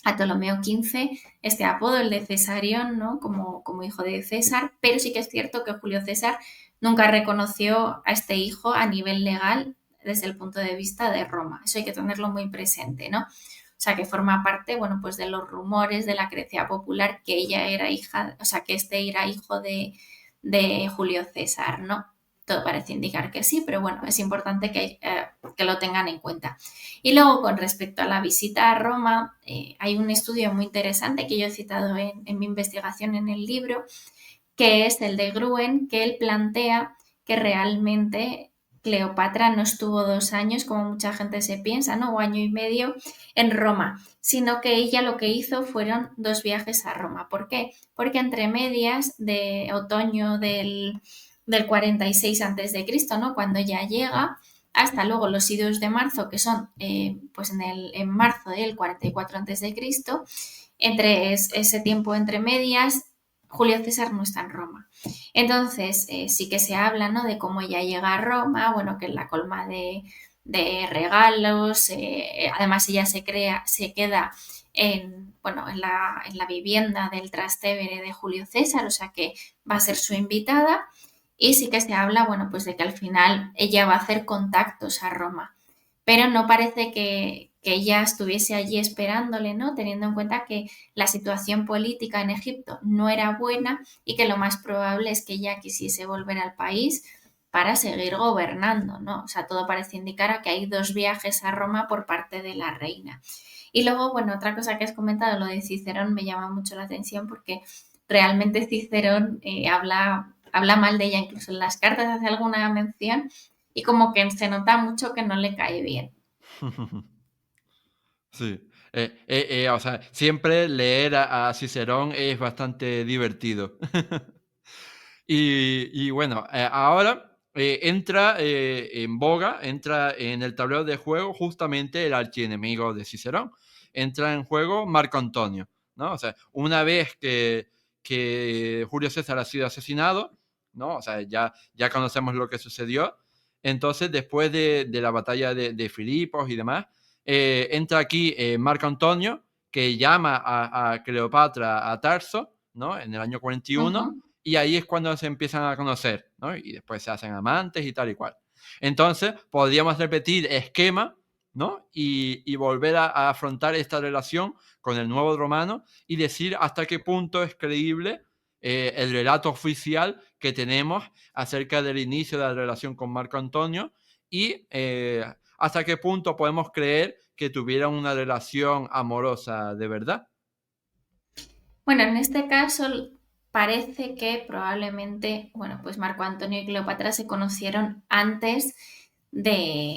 XV este apodo, el de Cesarión, ¿no? Como hijo de César, pero sí que es cierto que Julio César nunca reconoció a este hijo a nivel legal desde el punto de vista de Roma. Eso hay que tenerlo muy presente, ¿no? O sea, que forma parte, bueno, pues de los rumores, de la creencia popular que ella era hija, o sea, que este era hijo de Julio César, ¿no? Todo parece indicar que sí, pero bueno, es importante que lo tengan en cuenta. Y luego, con respecto a la visita a Roma, hay un estudio muy interesante que yo he citado en mi investigación en el libro, que es el de Gruen, que él plantea que realmente Cleopatra no estuvo 2 años, como mucha gente se piensa, ¿no? O año y medio en Roma, sino que ella lo que hizo fueron 2 viajes a Roma. ¿Por qué? Porque entre medias de otoño del 46 a.C., ¿no? Cuando ya llega, hasta luego los idus de marzo, que son pues en marzo del 44 a.C., entre ese tiempo entre medias, Julio César no está en Roma. Entonces, sí que se habla, ¿no? De cómo ella llega a Roma, bueno, que es la colma de regalos, además ella se queda bueno, en la vivienda del Trastevere de Julio César, o sea que va a ser su invitada, y sí que se habla, bueno, pues de que al final ella va a hacer contactos a Roma, pero no parece que ella estuviese allí esperándole, ¿no? Teniendo en cuenta que la situación política en Egipto no era buena y que lo más probable es que ella quisiese volver al país para seguir gobernando, ¿no? O sea, todo parece indicar a que hay 2 viajes a Roma por parte de la reina. Y luego, bueno, otra cosa que has comentado, lo de Cicerón, me llama mucho la atención porque realmente Cicerón habla mal de ella, incluso en las cartas hace alguna mención y como que se nota mucho que no le cae bien.
Sí. O sea, siempre leer a Cicerón es bastante divertido. Y bueno, ahora entra en boga, entra en el tablero de juego justamente el archienemigo de Cicerón. Entra en juego Marco Antonio, ¿no? O sea, una vez que Julio César ha sido asesinado, ¿no? O sea, ya conocemos lo que sucedió. Entonces, después de la batalla de Filipos y demás, entra aquí Marco Antonio, que llama a Cleopatra a Tarso, ¿no? En el año 41,
Ujú.
y ahí es cuando se empiezan a conocer, ¿no? Y después se hacen amantes y tal y cual. Entonces, podríamos repetir esquema, ¿no? Y volver a afrontar esta relación con el nuevo romano y decir hasta qué punto es creíble el relato oficial que tenemos acerca del inicio de la relación con Marco Antonio y hasta qué punto podemos creer que tuvieran una relación amorosa de verdad.
Bueno, en este caso parece que probablemente, bueno, pues Marco Antonio y Cleopatra se conocieron antes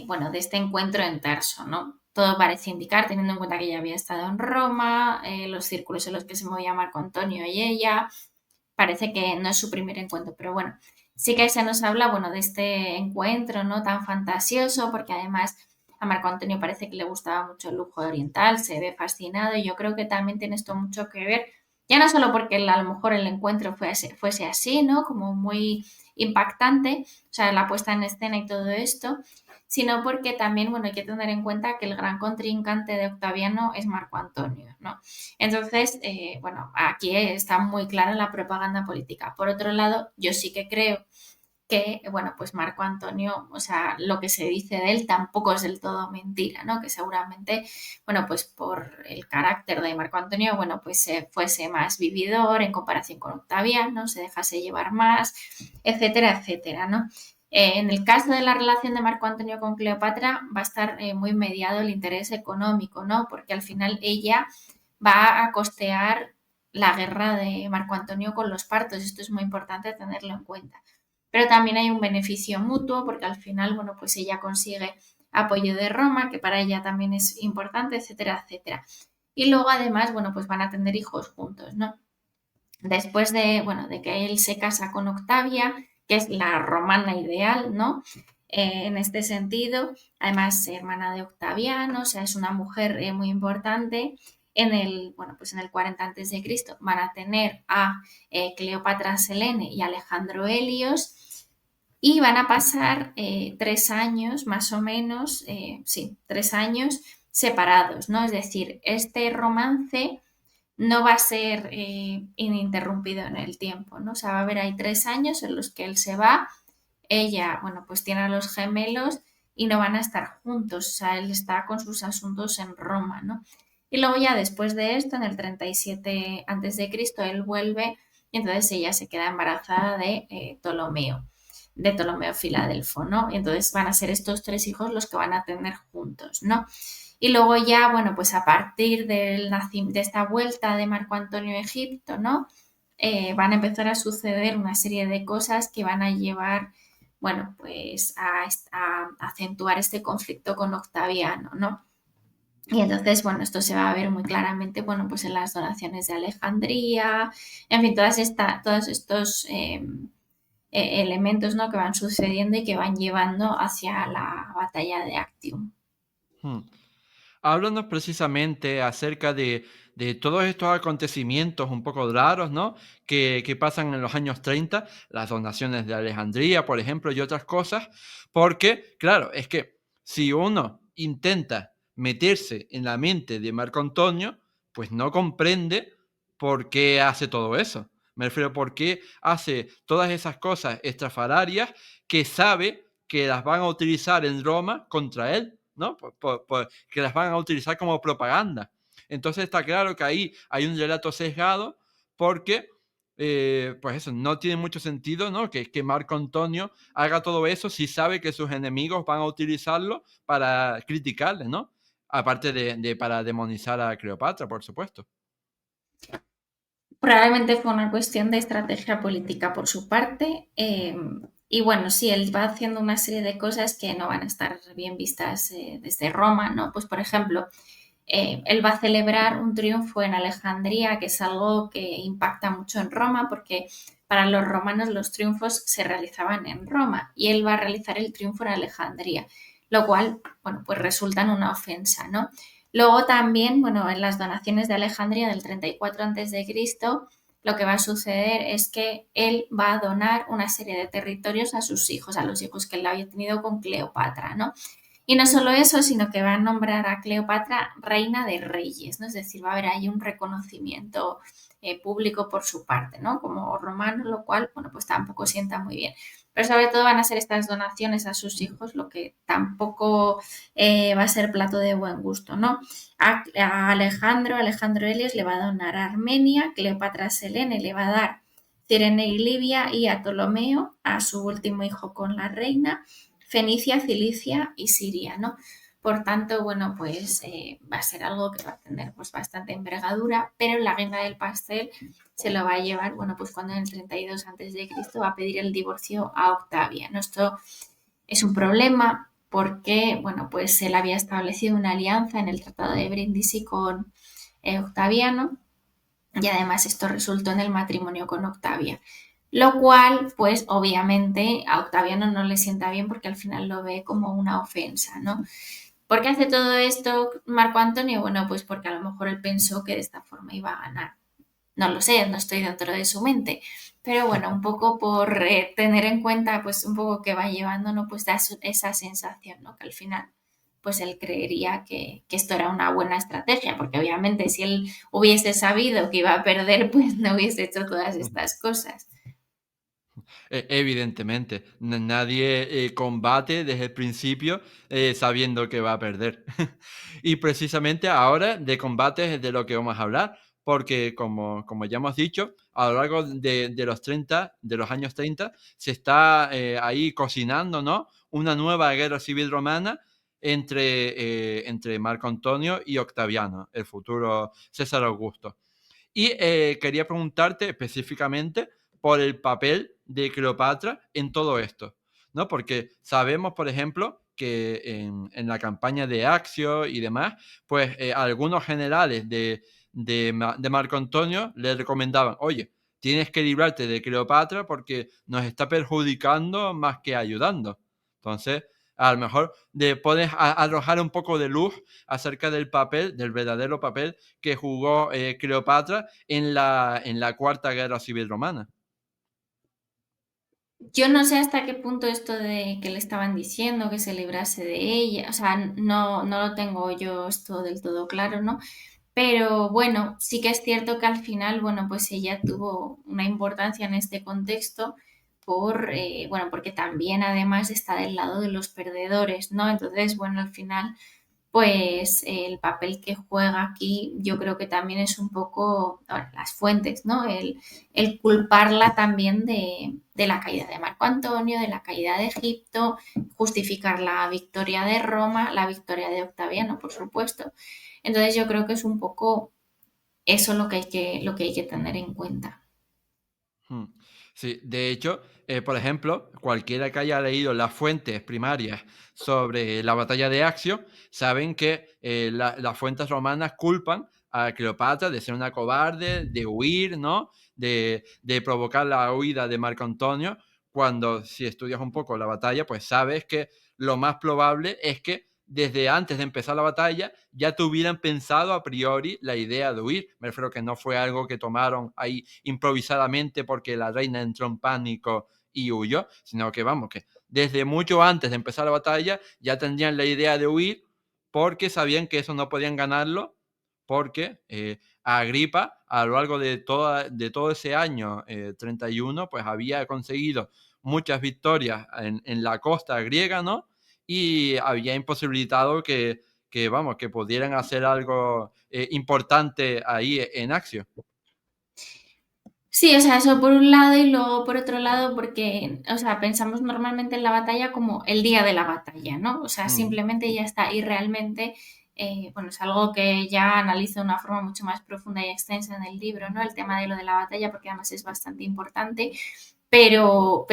bueno, de este encuentro en Tarso, ¿no? Todo parece indicar, teniendo en cuenta que ella había estado en Roma, los círculos en los que se movía Marco Antonio y ella, parece que no es su primer encuentro, pero bueno, sí que se nos habla, bueno, de este encuentro, ¿no? Tan fantasioso, porque además a Marco Antonio parece que le gustaba mucho el lujo oriental, se ve fascinado y yo creo que también tiene esto mucho que ver, ya no solo porque a lo mejor el encuentro fuese así, ¿no? Como muy impactante, o sea, la puesta en escena y todo esto, sino porque también, bueno, hay que tener en cuenta que el gran contrincante de Octaviano es Marco Antonio, ¿no? Entonces, bueno, aquí está muy clara la propaganda política. Por otro lado, yo sí que creo que, bueno, pues Marco Antonio, o sea, lo que se dice de él tampoco es del todo mentira, ¿no? Que seguramente, bueno, pues por el carácter de Marco Antonio, bueno, pues fuese más vividor en comparación con Octaviano, se dejase llevar más, etcétera, etcétera, ¿no? En el caso de la relación de Marco Antonio con Cleopatra va a estar muy mediado el interés económico, ¿no? Porque al final ella va a costear la guerra de Marco Antonio con los partos. Esto es muy importante tenerlo en cuenta. Pero también hay un beneficio mutuo porque al final, bueno, pues ella consigue apoyo de Roma, que para ella también es importante, etcétera, etcétera. Y luego además, bueno, pues van a tener hijos juntos, ¿no? Después bueno, de que él se casa con Octavia, que es la romana ideal, ¿no? En este sentido, además hermana de Octaviano, o sea, es una mujer muy importante. pues en el 40 antes de Cristo van a tener a Cleopatra Selene y Alejandro Helios y van a pasar 3 años más o menos, sí, 3 años separados, ¿no? Es decir, este romance no va a ser ininterrumpido en el tiempo, ¿no? O sea, va a haber ahí 3 años en los que él se va, ella, bueno, pues tiene a los gemelos y no van a estar juntos, o sea, él está con sus asuntos en Roma, ¿no? Y luego ya después de esto, en el 37 antes de Cristo, él vuelve y entonces ella se queda embarazada de Ptolomeo Filadelfo, ¿no? Y entonces van a ser estos 3 hijos los que van a tener juntos, ¿no? Y luego ya, bueno, pues a partir de esta vuelta de Marco Antonio a Egipto, ¿no? Van a empezar a suceder una serie de cosas que van a llevar, bueno, pues a acentuar este conflicto con Octaviano, ¿no? Y entonces, bueno, esto se va a ver muy claramente, bueno, pues en las donaciones de Alejandría, en fin, todos estos elementos, ¿no? Que van sucediendo y que van llevando hacia la batalla de Actium.
Hmm. Háblanos precisamente acerca de todos estos acontecimientos un poco raros, ¿no? Que pasan en los años 30, las donaciones de Alejandría, por ejemplo, y otras cosas, porque, claro, es que si uno intenta meterse en la mente de Marco Antonio, pues no comprende por qué hace todo eso. Me refiero por qué hace todas esas cosas estrafalarias que sabe que las van a utilizar en Roma contra él, ¿no? Que las van a utilizar como propaganda. Entonces está claro que ahí hay un relato sesgado porque, pues eso, no tiene mucho sentido, ¿no? Que Marco Antonio haga todo eso si sabe que sus enemigos van a utilizarlo para criticarle, ¿no? Aparte de para demonizar a Cleopatra, por supuesto.
Probablemente fue una cuestión de estrategia política por su parte. Y bueno, sí, él va haciendo una serie de cosas que no van a estar bien vistas desde Roma, ¿no? Pues por ejemplo, él va a celebrar un triunfo en Alejandría, que es algo que impacta mucho en Roma, porque para los romanos los triunfos se realizaban en Roma y él va a realizar el triunfo en Alejandría, lo cual, bueno, pues resulta en una ofensa, ¿no? Luego también, bueno, en las donaciones de Alejandría del 34 Cristo, lo que va a suceder es que él va a donar una serie de territorios a sus hijos, a los hijos que él había tenido con Cleopatra, ¿no? Y no solo eso, sino que va a nombrar a Cleopatra reina de reyes, ¿no? Es decir, va a haber ahí un reconocimiento público por su parte, ¿no? Como romano, lo cual, bueno, pues tampoco sienta muy bien. Pero sobre todo van a ser estas donaciones a sus hijos, lo que tampoco va a ser plato de buen gusto, ¿no? A Alejandro Helios le va a donar a Armenia, Cleopatra Selene le va a dar Cirene y Libia y a Ptolomeo, a su último hijo con la reina, Fenicia, Cilicia y Siria, ¿no? Por tanto, bueno, pues va a ser algo que va a tener pues bastante envergadura, pero la guinda del pastel se lo va a llevar, bueno, pues cuando en el 32 Cristo va a pedir el divorcio a Octavia, ¿no? Esto es un problema porque, bueno, pues él había establecido una alianza en el Tratado de Brindisi con Octaviano y además esto resultó en el matrimonio con Octavia. Lo cual, pues obviamente a Octaviano no le sienta bien porque al final lo ve como una ofensa, ¿no? ¿Por qué hace todo esto Marco Antonio? Bueno, pues porque a lo mejor él pensó que de esta forma iba a ganar. No lo sé, no estoy dentro de su mente. Pero bueno, un poco por tener en cuenta, pues un poco que va llevando, ¿no? Pues da esa sensación, ¿no? Que al final, pues él creería que esto era una buena estrategia, porque obviamente si él hubiese sabido que iba a perder, pues no hubiese hecho todas estas cosas.
Evidentemente, nadie combate desde el principio sabiendo que va a perder. Y precisamente ahora de combates es de lo que vamos a hablar, porque como ya hemos dicho, a lo largo de los 30, de los años 30, se está ahí cocinando, ¿no? Una nueva guerra civil romana entre Marco Antonio y Octaviano, el futuro César Augusto. Y quería preguntarte específicamente por el papel de Cleopatra en todo esto, ¿no? Porque sabemos, por ejemplo, que en la campaña de Accio y demás, pues algunos generales de Marco Antonio le recomendaban, oye, tienes que librarte de Cleopatra porque nos está perjudicando más que ayudando. Entonces, a lo mejor puedes arrojar un poco de luz acerca del papel, del verdadero papel que jugó Cleopatra en la Cuarta Guerra Civil Romana.
Yo no sé hasta qué punto esto de que le estaban diciendo que se librase de ella, o sea, no lo tengo yo esto del todo claro, ¿no? Pero bueno, sí que es cierto que al final, bueno, pues ella tuvo una importancia en este contexto bueno, porque también además está del lado de los perdedores, ¿no? Entonces, bueno, al final pues el papel que juega aquí yo creo que también es un poco bueno, las fuentes, ¿no? El culparla también de la caída de Marco Antonio, de la caída de Egipto, justificar la victoria de Roma, la victoria de Octaviano, por supuesto. Entonces yo creo que es un poco eso lo que hay que tener en cuenta.
Mm. Sí, de hecho, por ejemplo, cualquiera que haya leído las fuentes primarias sobre la batalla de Accio, saben que las fuentes romanas culpan a Cleopatra de ser una cobarde, de huir, ¿no? De provocar la huida de Marco Antonio, cuando si estudias un poco la batalla, pues sabes que lo más probable es que desde antes de empezar la batalla ya tuvieran pensado a priori la idea de huir. Me refiero que no fue algo que tomaron ahí improvisadamente porque la reina entró en pánico y huyó, sino que vamos, que desde mucho antes de empezar la batalla ya tendrían la idea de huir porque sabían que eso no podían ganarlo porque Agripa a lo largo de todo ese año 31 pues había conseguido muchas victorias en la costa griega, ¿no? Y había imposibilitado vamos, que pudieran hacer algo importante ahí en Accio.
Sí, o sea, eso por un lado y luego por otro lado porque, o sea, pensamos normalmente en la batalla como el día de la batalla, ¿no? O sea,
Mm.
simplemente ya está. Y realmente, bueno, es algo que ya analizo de una forma mucho más profunda y extensa en el libro, ¿no? El tema de lo de la batalla, porque además es bastante importante, pero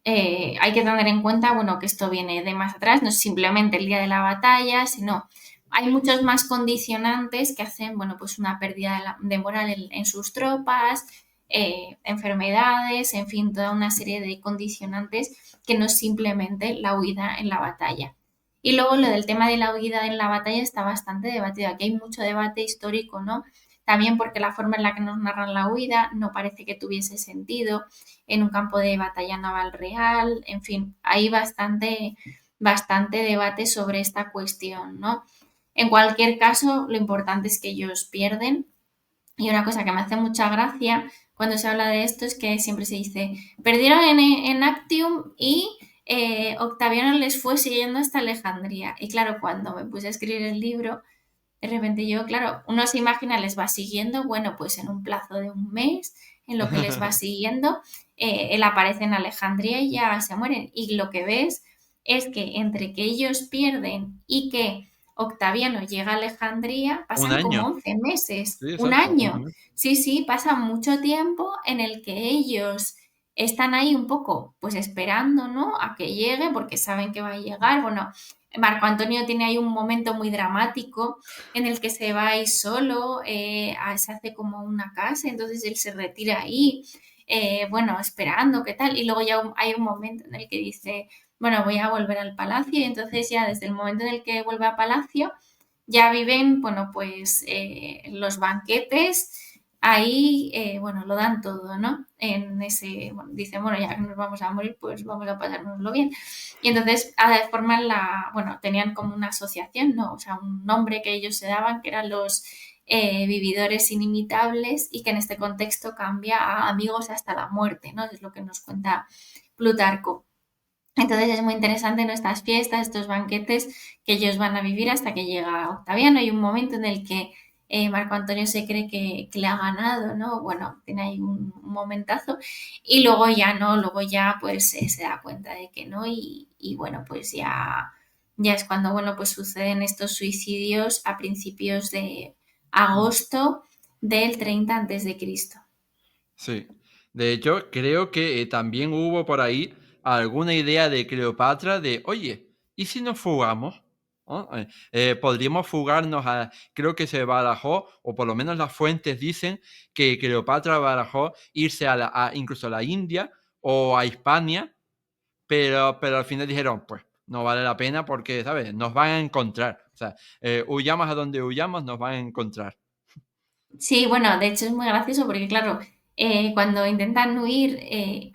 hay que tener en cuenta, bueno, que esto viene de más atrás, no es simplemente el día de la batalla, sino hay muchos más condicionantes que hacen, bueno, pues una pérdida de moral en sus tropas, enfermedades, en fin, toda una serie de condicionantes que no es simplemente la huida en la batalla. Y luego lo del tema de la huida en la batalla está bastante debatido. Aquí hay mucho debate histórico, ¿no? También porque la forma en la que nos narran la huida no parece que tuviese sentido en un campo de batalla naval real. En fin, hay bastante debate sobre esta cuestión, ¿no? En cualquier caso, lo importante es que ellos pierden. Y una cosa que me hace mucha gracia cuando se habla de esto es que siempre se dice, perdieron en Actium y Octaviano les fue siguiendo hasta Alejandría. Y claro, cuando me puse a escribir el libro, de repente yo, claro, uno se imagina, les va siguiendo, bueno, pues en un plazo de un mes, en lo que les va siguiendo, él aparece en Alejandría y ya se mueren. Y lo que ves es que entre que ellos pierden y que Octaviano llega a Alejandría,
Un
pasan como
año.
11 meses,
Sí,
un
exacto.
año.
Ujú.
Sí, sí, pasa mucho tiempo en el que ellos están ahí un poco, pues esperando, ¿no? A que llegue, porque saben que va a llegar. Bueno, Marco Antonio tiene ahí un momento muy dramático en el que se va ahí solo, se hace como una casa, entonces él se retira ahí, bueno, esperando, ¿qué tal? Y luego ya hay un momento en el que dice, bueno, voy a volver al palacio y entonces ya desde el momento en el que vuelve a palacio, ya viven, bueno, pues los banquetes. Ahí, bueno, lo dan todo, ¿no? En ese, bueno, dicen, bueno, ya que nos vamos a morir, pues vamos a pasárnoslo bien. Y entonces forman bueno, tenían como una asociación, ¿no? O sea, un nombre que ellos se daban, que eran los vividores inimitables y que en este contexto cambia a amigos hasta la muerte, ¿no? Es lo que nos cuenta Plutarco. Entonces es muy interesante en estas fiestas, estos banquetes que ellos van a vivir hasta que llega Octaviano. Hay un momento en el que Marco Antonio se cree que le ha ganado, ¿no? Bueno, tiene ahí un momentazo y luego ya no, luego ya pues se da cuenta de que no y bueno, pues ya es cuando, bueno, pues suceden estos suicidios a principios de
Mm.
agosto del 30 antes de Cristo.
Sí. De hecho, creo que también hubo por ahí alguna idea de Cleopatra de, oye, ¿y si nos fugamos? ¿No? Podríamos fugarnos creo que se barajó, o por lo menos las fuentes dicen que Cleopatra barajó irse incluso a la India o a Hispania, pero al final dijeron, pues no vale la pena porque, ¿sabes? Nos van a encontrar. O sea, huyamos a donde huyamos, nos van a encontrar.
Sí, bueno, de hecho es muy gracioso porque, claro, cuando intentan huir,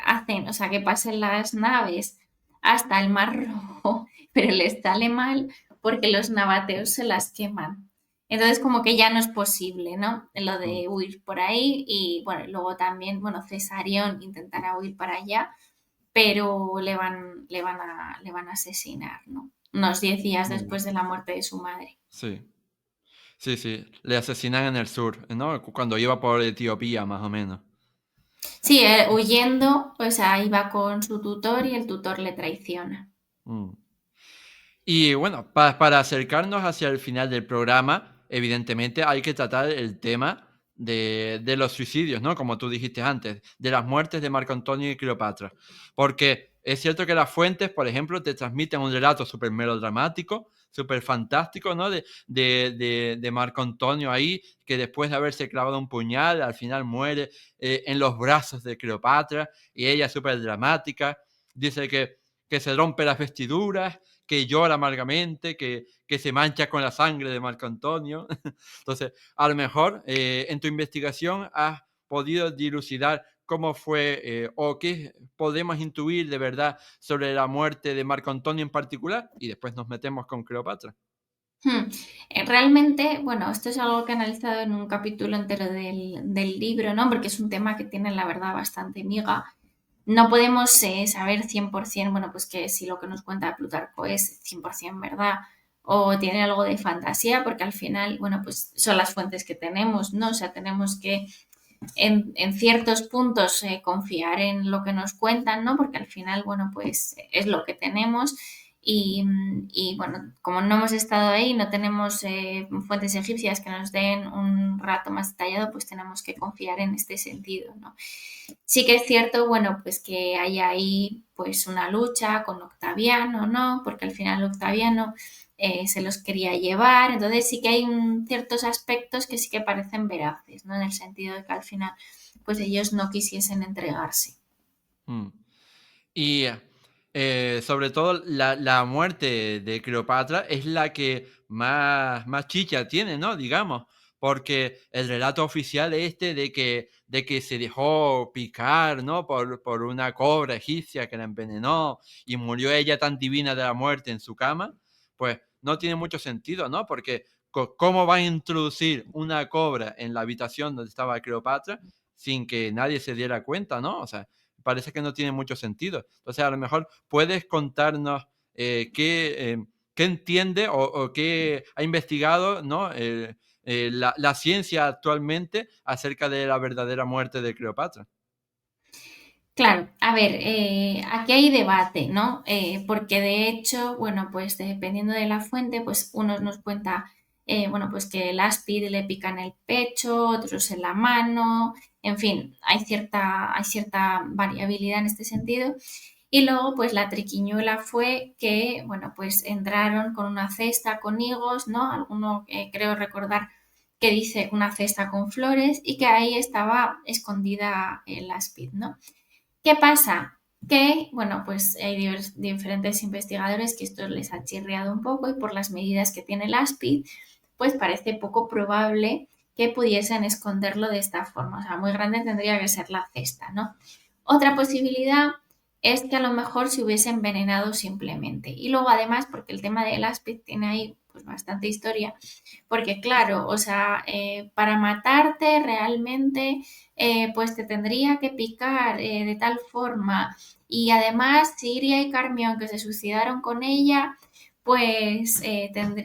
hacen, o sea, que pasen las naves hasta el Mar Rojo, pero les sale mal porque los nabateos se las queman. Entonces, como que ya no es posible, ¿no? Lo
Mm,
de huir por ahí y, bueno, luego también, bueno, Cesarión intentará huir para allá, pero le van a asesinar, ¿no? Unos 10 días
mm,
después de la muerte de su madre.
sí, sí, sí. Le asesinan en el sur, ¿no? Cuando iba por Etiopía, más o menos.
Sí, huyendo, pues ahí va con su tutor y el tutor le traiciona.
Mm. Y bueno, para acercarnos hacia el final del programa, evidentemente hay que tratar el tema de los suicidios, ¿no? Como tú dijiste antes, de las muertes de Marco Antonio y Cleopatra. Porque es cierto que las fuentes, por ejemplo, te transmiten un relato súper melodramático, súper fantástico, ¿no? De Marco Antonio ahí, que después de haberse clavado un puñal, al final muere en los brazos de Cleopatra, y ella súper dramática. Dice que se rompe las vestiduras, que llora amargamente, que se mancha con la sangre de Marco Antonio. Entonces, a lo mejor en tu investigación has podido dilucidar cómo fue o qué podemos intuir de verdad sobre la muerte de Marco Antonio en particular, y después nos metemos con Cleopatra.
Hmm. Realmente, bueno, esto es algo que he analizado en un capítulo entero del libro, ¿no? Porque es un tema que tiene, la verdad, bastante miga. No podemos saber 100%, bueno, pues que si lo que nos cuenta Plutarco es 100% verdad o tiene algo de fantasía, porque al final, bueno, pues son las fuentes que tenemos, ¿no? O sea, tenemos que en ciertos puntos confiar en lo que nos cuentan, ¿no? Porque al final, bueno, pues es lo que tenemos. Y, bueno, como no hemos estado ahí, no tenemos fuentes egipcias que nos den un rato más detallado, pues tenemos que confiar en este sentido, ¿no? Sí que es cierto, bueno, pues que hay ahí pues una lucha con Octaviano, ¿no? Porque al final Octaviano se los quería llevar, entonces sí que hay ciertos aspectos que sí que parecen veraces, ¿no? En el sentido de que al final pues ellos no quisiesen entregarse.
Mm. Y sobre todo la muerte de Cleopatra es la que más chicha tiene, ¿no? Digamos, porque el relato oficial este de que se dejó picar, ¿no? Por una cobra egipcia que la envenenó y murió ella tan divina de la muerte en su cama, pues no tiene mucho sentido, ¿no? Porque ¿cómo va a introducir una cobra en la habitación donde estaba Cleopatra sin que nadie se diera cuenta, ¿no? O sea, parece que no tiene mucho sentido. Entonces, a lo mejor puedes contarnos qué entiende o qué ha investigado, ¿no? La ciencia actualmente acerca de la verdadera muerte de Cleopatra.
Claro, a ver, aquí hay debate, ¿no? Porque de hecho, bueno, pues dependiendo de la fuente, pues unos nos cuenta, bueno, pues que el áspid le pica en el pecho, otros en la mano, en fin, hay cierta variabilidad en este sentido. Y luego, pues la triquiñuela fue que, bueno, pues entraron con una cesta con higos, ¿no? Alguno creo recordar que dice una cesta con flores y que ahí estaba escondida el áspid, ¿no? ¿Qué pasa? Que, bueno, pues hay diferentes investigadores que esto les ha chirriado un poco y por las medidas que tiene el ASPID, pues parece poco probable que pudiesen esconderlo de esta forma. O sea, muy grande tendría que ser la cesta, ¿no? Otra posibilidad es que a lo mejor se hubiese envenenado simplemente. Y luego, además, porque el tema del ASPID tiene ahí pues bastante historia, porque claro, o sea, para matarte realmente pues te tendría que picar de tal forma. Y además, Siria y Carmión, que se suicidaron con ella, pues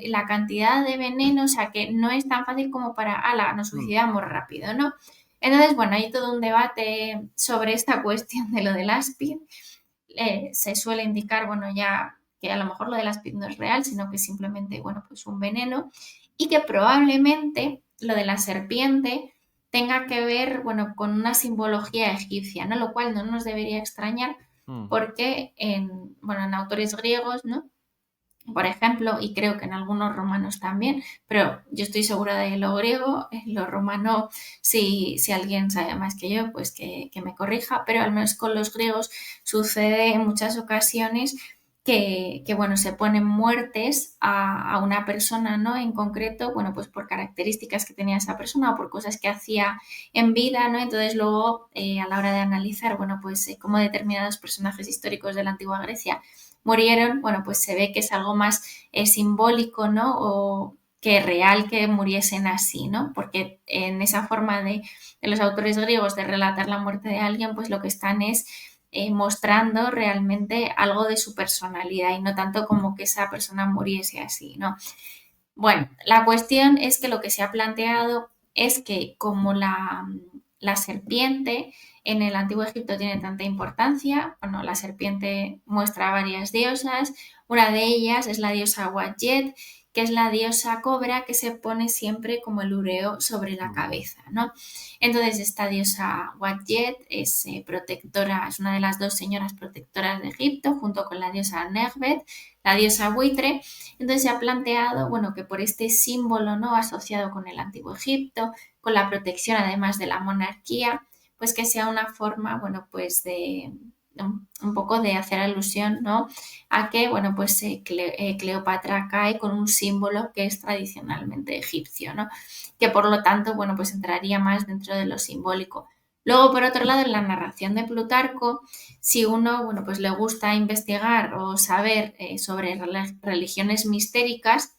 la cantidad de veneno, o sea, que no es tan fácil como para, ala, nos
Mm,
suicidamos rápido, ¿no? Entonces, bueno, hay todo un debate sobre esta cuestión de lo del ASPID. Se suele indicar, bueno, ya que a lo mejor lo del ASPID no es real, sino que simplemente, bueno, pues un veneno y que probablemente lo de la serpiente tenga que ver, bueno, con una simbología egipcia, ¿no? Lo cual no nos debería extrañar
mm,
porque bueno, en autores griegos, ¿no? Por ejemplo, y creo que en algunos romanos también, pero yo estoy segura de lo griego, en lo romano, si alguien sabe más que yo, pues que me corrija, pero al menos con los griegos sucede en muchas ocasiones bueno, se ponen muertes a una persona, ¿no? En concreto, bueno, pues por características que tenía esa persona o por cosas que hacía en vida, ¿no? Entonces luego, a la hora de analizar, bueno, pues cómo determinados personajes históricos de la antigua Grecia murieron, bueno, pues se ve que es algo más simbólico, ¿no? O que real que muriesen así, ¿no? Porque en esa forma de los autores griegos de relatar la muerte de alguien, pues lo que están es mostrando realmente algo de su personalidad y no tanto como que esa persona muriese así, ¿no? Bueno, la cuestión es que lo que se ha planteado es que como la serpiente en el antiguo Egipto tiene tanta importancia, bueno, la serpiente muestra varias diosas, una de ellas es la diosa Wadjet, que es la diosa cobra que se pone siempre como el ureo sobre la
Mm.
cabeza, ¿no? Entonces esta diosa Wadjet es protectora, es una de las dos señoras protectoras de Egipto, junto con la diosa Nekhbet, la diosa buitre. Entonces se ha planteado, bueno, que por este símbolo, ¿no? Asociado con el antiguo Egipto, con la protección además de la monarquía, pues que sea una forma, bueno, pues de un poco de hacer alusión, ¿no? A que, bueno, pues Cleopatra cae con un símbolo que es tradicionalmente egipcio, ¿no? Que por lo tanto, bueno, pues entraría más dentro de lo simbólico. Luego, por otro lado, en la narración de Plutarco, si uno, bueno, pues le gusta investigar o saber sobre religiones mistéricas,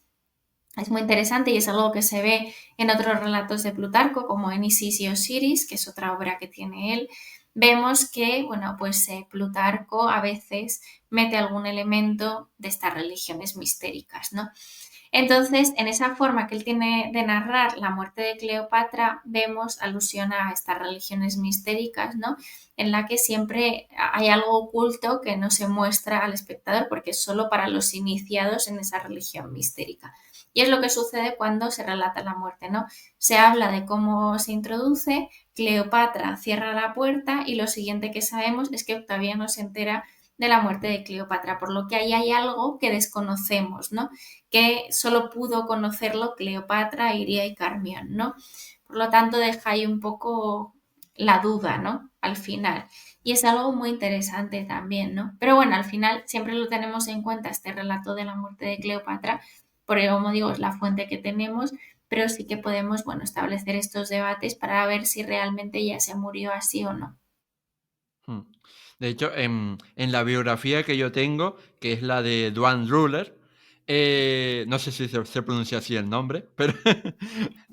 es muy interesante y es algo que se ve en otros relatos de Plutarco, como en Isis y Osiris, que es otra obra que tiene él. Vemos que, bueno, pues Plutarco a veces mete algún elemento de estas religiones mistéricas, ¿no? Entonces, en esa forma que él tiene de narrar la muerte de Cleopatra, vemos alusión a estas religiones mistéricas, ¿no? En la que siempre hay algo oculto que no se muestra al espectador porque es solo para los iniciados en esa religión mistérica. Y es lo que sucede cuando se relata la muerte, ¿no? Se habla de cómo se introduce, Cleopatra cierra la puerta y lo siguiente que sabemos es que Octaviano se entera de la muerte de Cleopatra, por lo que ahí hay algo que desconocemos, ¿no? Que solo pudo conocerlo Cleopatra, Iria y Carmión, ¿no? Por lo tanto, deja ahí un poco la duda, ¿no? Al final. Y es algo muy interesante también, ¿no? Pero bueno, al final siempre lo tenemos en cuenta este relato de la muerte de Cleopatra, porque como digo, es la fuente que tenemos, pero sí que podemos, bueno, establecer estos debates para ver si realmente ella se murió así o no.
Mm. De hecho, en la biografía que yo tengo, que es la de Duane Ruler, no sé si se pronuncia así el nombre, pero, pero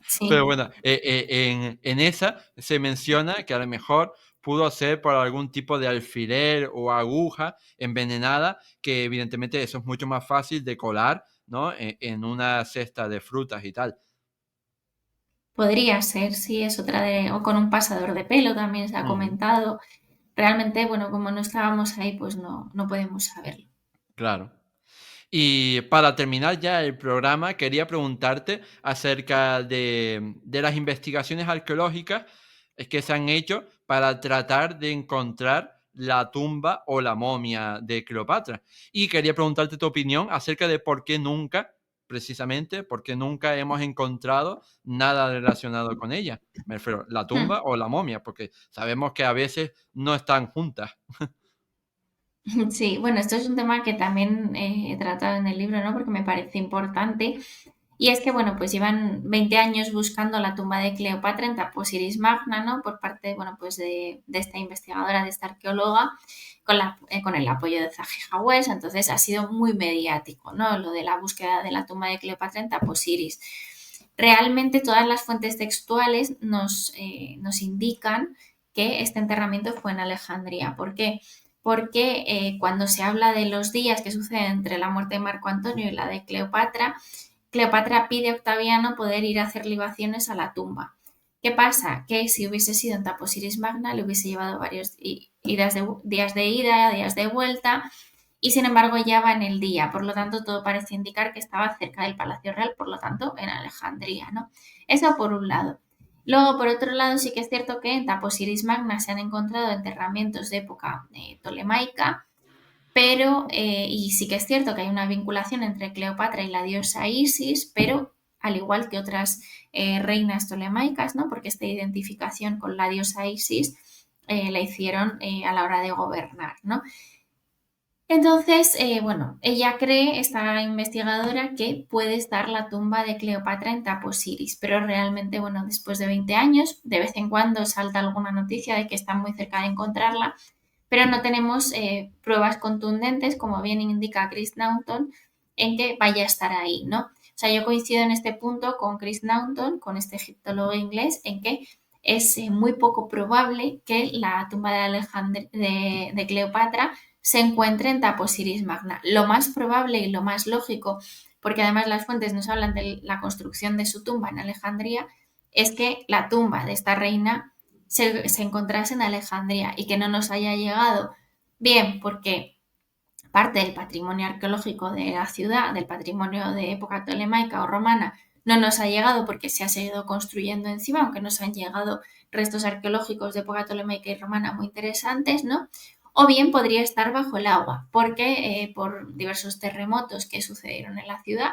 Sí.
bueno, en esa se menciona que a lo mejor pudo ser por algún tipo de alfiler o aguja envenenada, que evidentemente eso es mucho más fácil de colar, ¿no? En una cesta de frutas y tal.
Podría ser, sí, es otra de, o con un pasador de pelo también se ha
Ujú,
comentado. Realmente, bueno, como no estábamos ahí, pues no podemos saberlo.
claro. Y para terminar ya el programa, quería preguntarte acerca de las investigaciones arqueológicas que se han hecho para tratar de encontrar la tumba o la momia de Cleopatra. Y quería preguntarte tu opinión acerca de por qué nunca, precisamente, por qué nunca hemos encontrado nada relacionado con ella. Me refiero, la
Hmm.
tumba o la momia, porque sabemos que a veces no están juntas.
Sí, bueno, esto es un tema que también he tratado en el libro, ¿no? Porque me parece importante. Y es que, bueno, pues llevan 20 años buscando la tumba de Cleopatra en Taposiris Magna, ¿no? Por parte, bueno, pues de esta investigadora, de esta arqueóloga, con el apoyo de Zahi Hawass. Entonces ha sido muy mediático, ¿no? Lo de la búsqueda de la tumba de Cleopatra en Taposiris. Realmente todas las fuentes textuales nos indican que este enterramiento fue en Alejandría. ¿Por qué? Porque cuando se habla de los días que suceden entre la muerte de Marco Antonio y la de Cleopatra, Cleopatra pide a Octaviano poder ir a hacer libaciones a la tumba. ¿Qué pasa? Que si hubiese sido en Taposiris Magna le hubiese llevado varios días de ida, días de vuelta, y sin embargo ya va en el día. Por lo tanto, todo parece indicar que estaba cerca del Palacio Real, por lo tanto, en Alejandría, ¿no? Eso por un lado. Luego, por otro lado, sí que es cierto que en Taposiris Magna se han encontrado enterramientos de época tolemaica, pero, y sí que es cierto que hay una vinculación entre Cleopatra y la diosa Isis, pero al igual que otras reinas tolemaicas, ¿no? Porque esta identificación con la diosa Isis la hicieron a la hora de gobernar, ¿no? Entonces, bueno, ella cree, esta investigadora, que puede estar la tumba de Cleopatra en Taposiris, pero realmente, bueno, después de 20 años, de vez en cuando salta alguna noticia de que están muy cerca de encontrarla, pero no tenemos pruebas contundentes, como bien indica Chris Naughton, en que vaya a estar ahí, ¿no? O sea, yo coincido en este punto con Chris Naughton, con este egiptólogo inglés, en que es muy poco probable que la tumba de Cleopatra se encuentre en Taposiris Magna. Lo más probable y lo más lógico, porque además las fuentes nos hablan de la construcción de su tumba en Alejandría, es que la tumba de esta reina se encontrase en Alejandría y que no nos haya llegado bien porque parte del patrimonio arqueológico de la ciudad, del patrimonio de época tolemaica o romana, no nos ha llegado porque se ha seguido construyendo encima, aunque nos han llegado restos arqueológicos de época tolemaica y romana muy interesantes, ¿no? O bien podría estar bajo el agua, porque por diversos terremotos que sucedieron en la ciudad,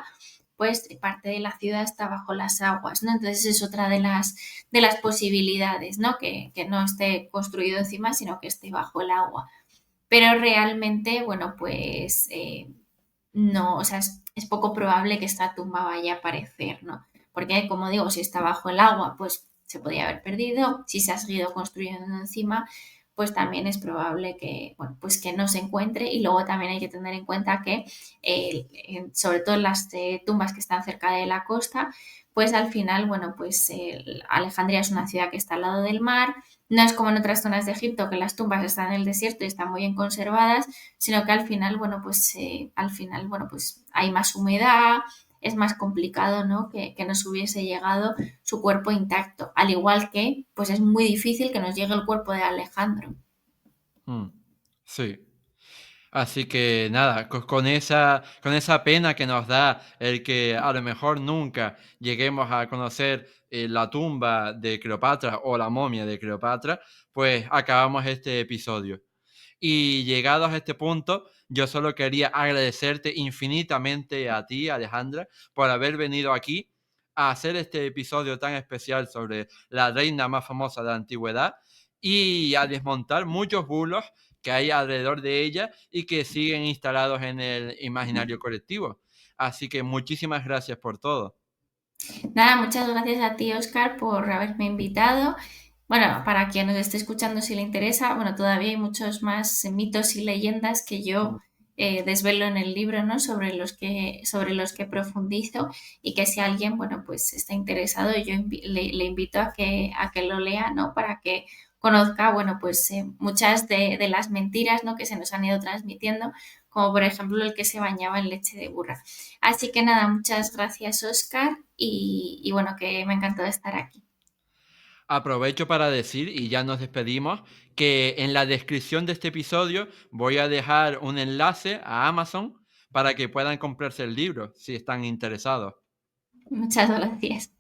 pues parte de la ciudad está bajo las aguas, ¿no? Entonces es otra de las posibilidades, ¿no? Que no esté construido encima, sino que esté bajo el agua. Pero realmente, bueno, pues no, o sea, es poco probable que esta tumba vaya a aparecer, ¿no? Porque, como digo, si está bajo el agua, pues se podría haber perdido. Si se ha seguido construyendo encima, pues también es probable que, bueno, pues que no se encuentre. Y luego también hay que tener en cuenta que, sobre todo en las tumbas que están cerca de la costa, pues al final, bueno, pues Alejandría es una ciudad que está al lado del mar. No es como en otras zonas de Egipto que las tumbas están en el desierto y están muy bien conservadas, sino que al final, bueno, pues hay más humedad, es más complicado, ¿no? Que nos hubiese llegado su cuerpo intacto, al igual que, pues es muy difícil que nos llegue el cuerpo de Alejandro.
Mm, sí. Así que nada, con esa pena que nos da el que a lo mejor nunca lleguemos a conocer la tumba de Cleopatra o la momia de Cleopatra, pues acabamos este episodio. Y llegados a este punto, yo solo quería agradecerte infinitamente a ti, Alejandra, por haber venido aquí a hacer este episodio tan especial sobre la reina más famosa de la antigüedad y a desmontar muchos bulos que hay alrededor de ella y que siguen instalados en el imaginario colectivo. Así que muchísimas gracias por todo.
Nada, muchas gracias a ti, Oscar, por haberme invitado. Bueno, para quien nos esté escuchando si le interesa, bueno, todavía hay muchos más mitos y leyendas que yo
Mm.
desvelo en el libro, ¿no? Sobre los que profundizo y que si alguien, bueno, pues está interesado, le invito a que lo lea, ¿no? Para que conozca, bueno, pues muchas de las mentiras, ¿no? Que se nos han ido transmitiendo, como por ejemplo el que se bañaba en leche de burra. Así que nada, muchas gracias, Oscar, y bueno, que me encantó estar aquí.
Aprovecho para decir, y ya nos despedimos, que en la descripción de este episodio voy a dejar un enlace a Amazon para que puedan comprarse el libro si están interesados.
Muchas gracias.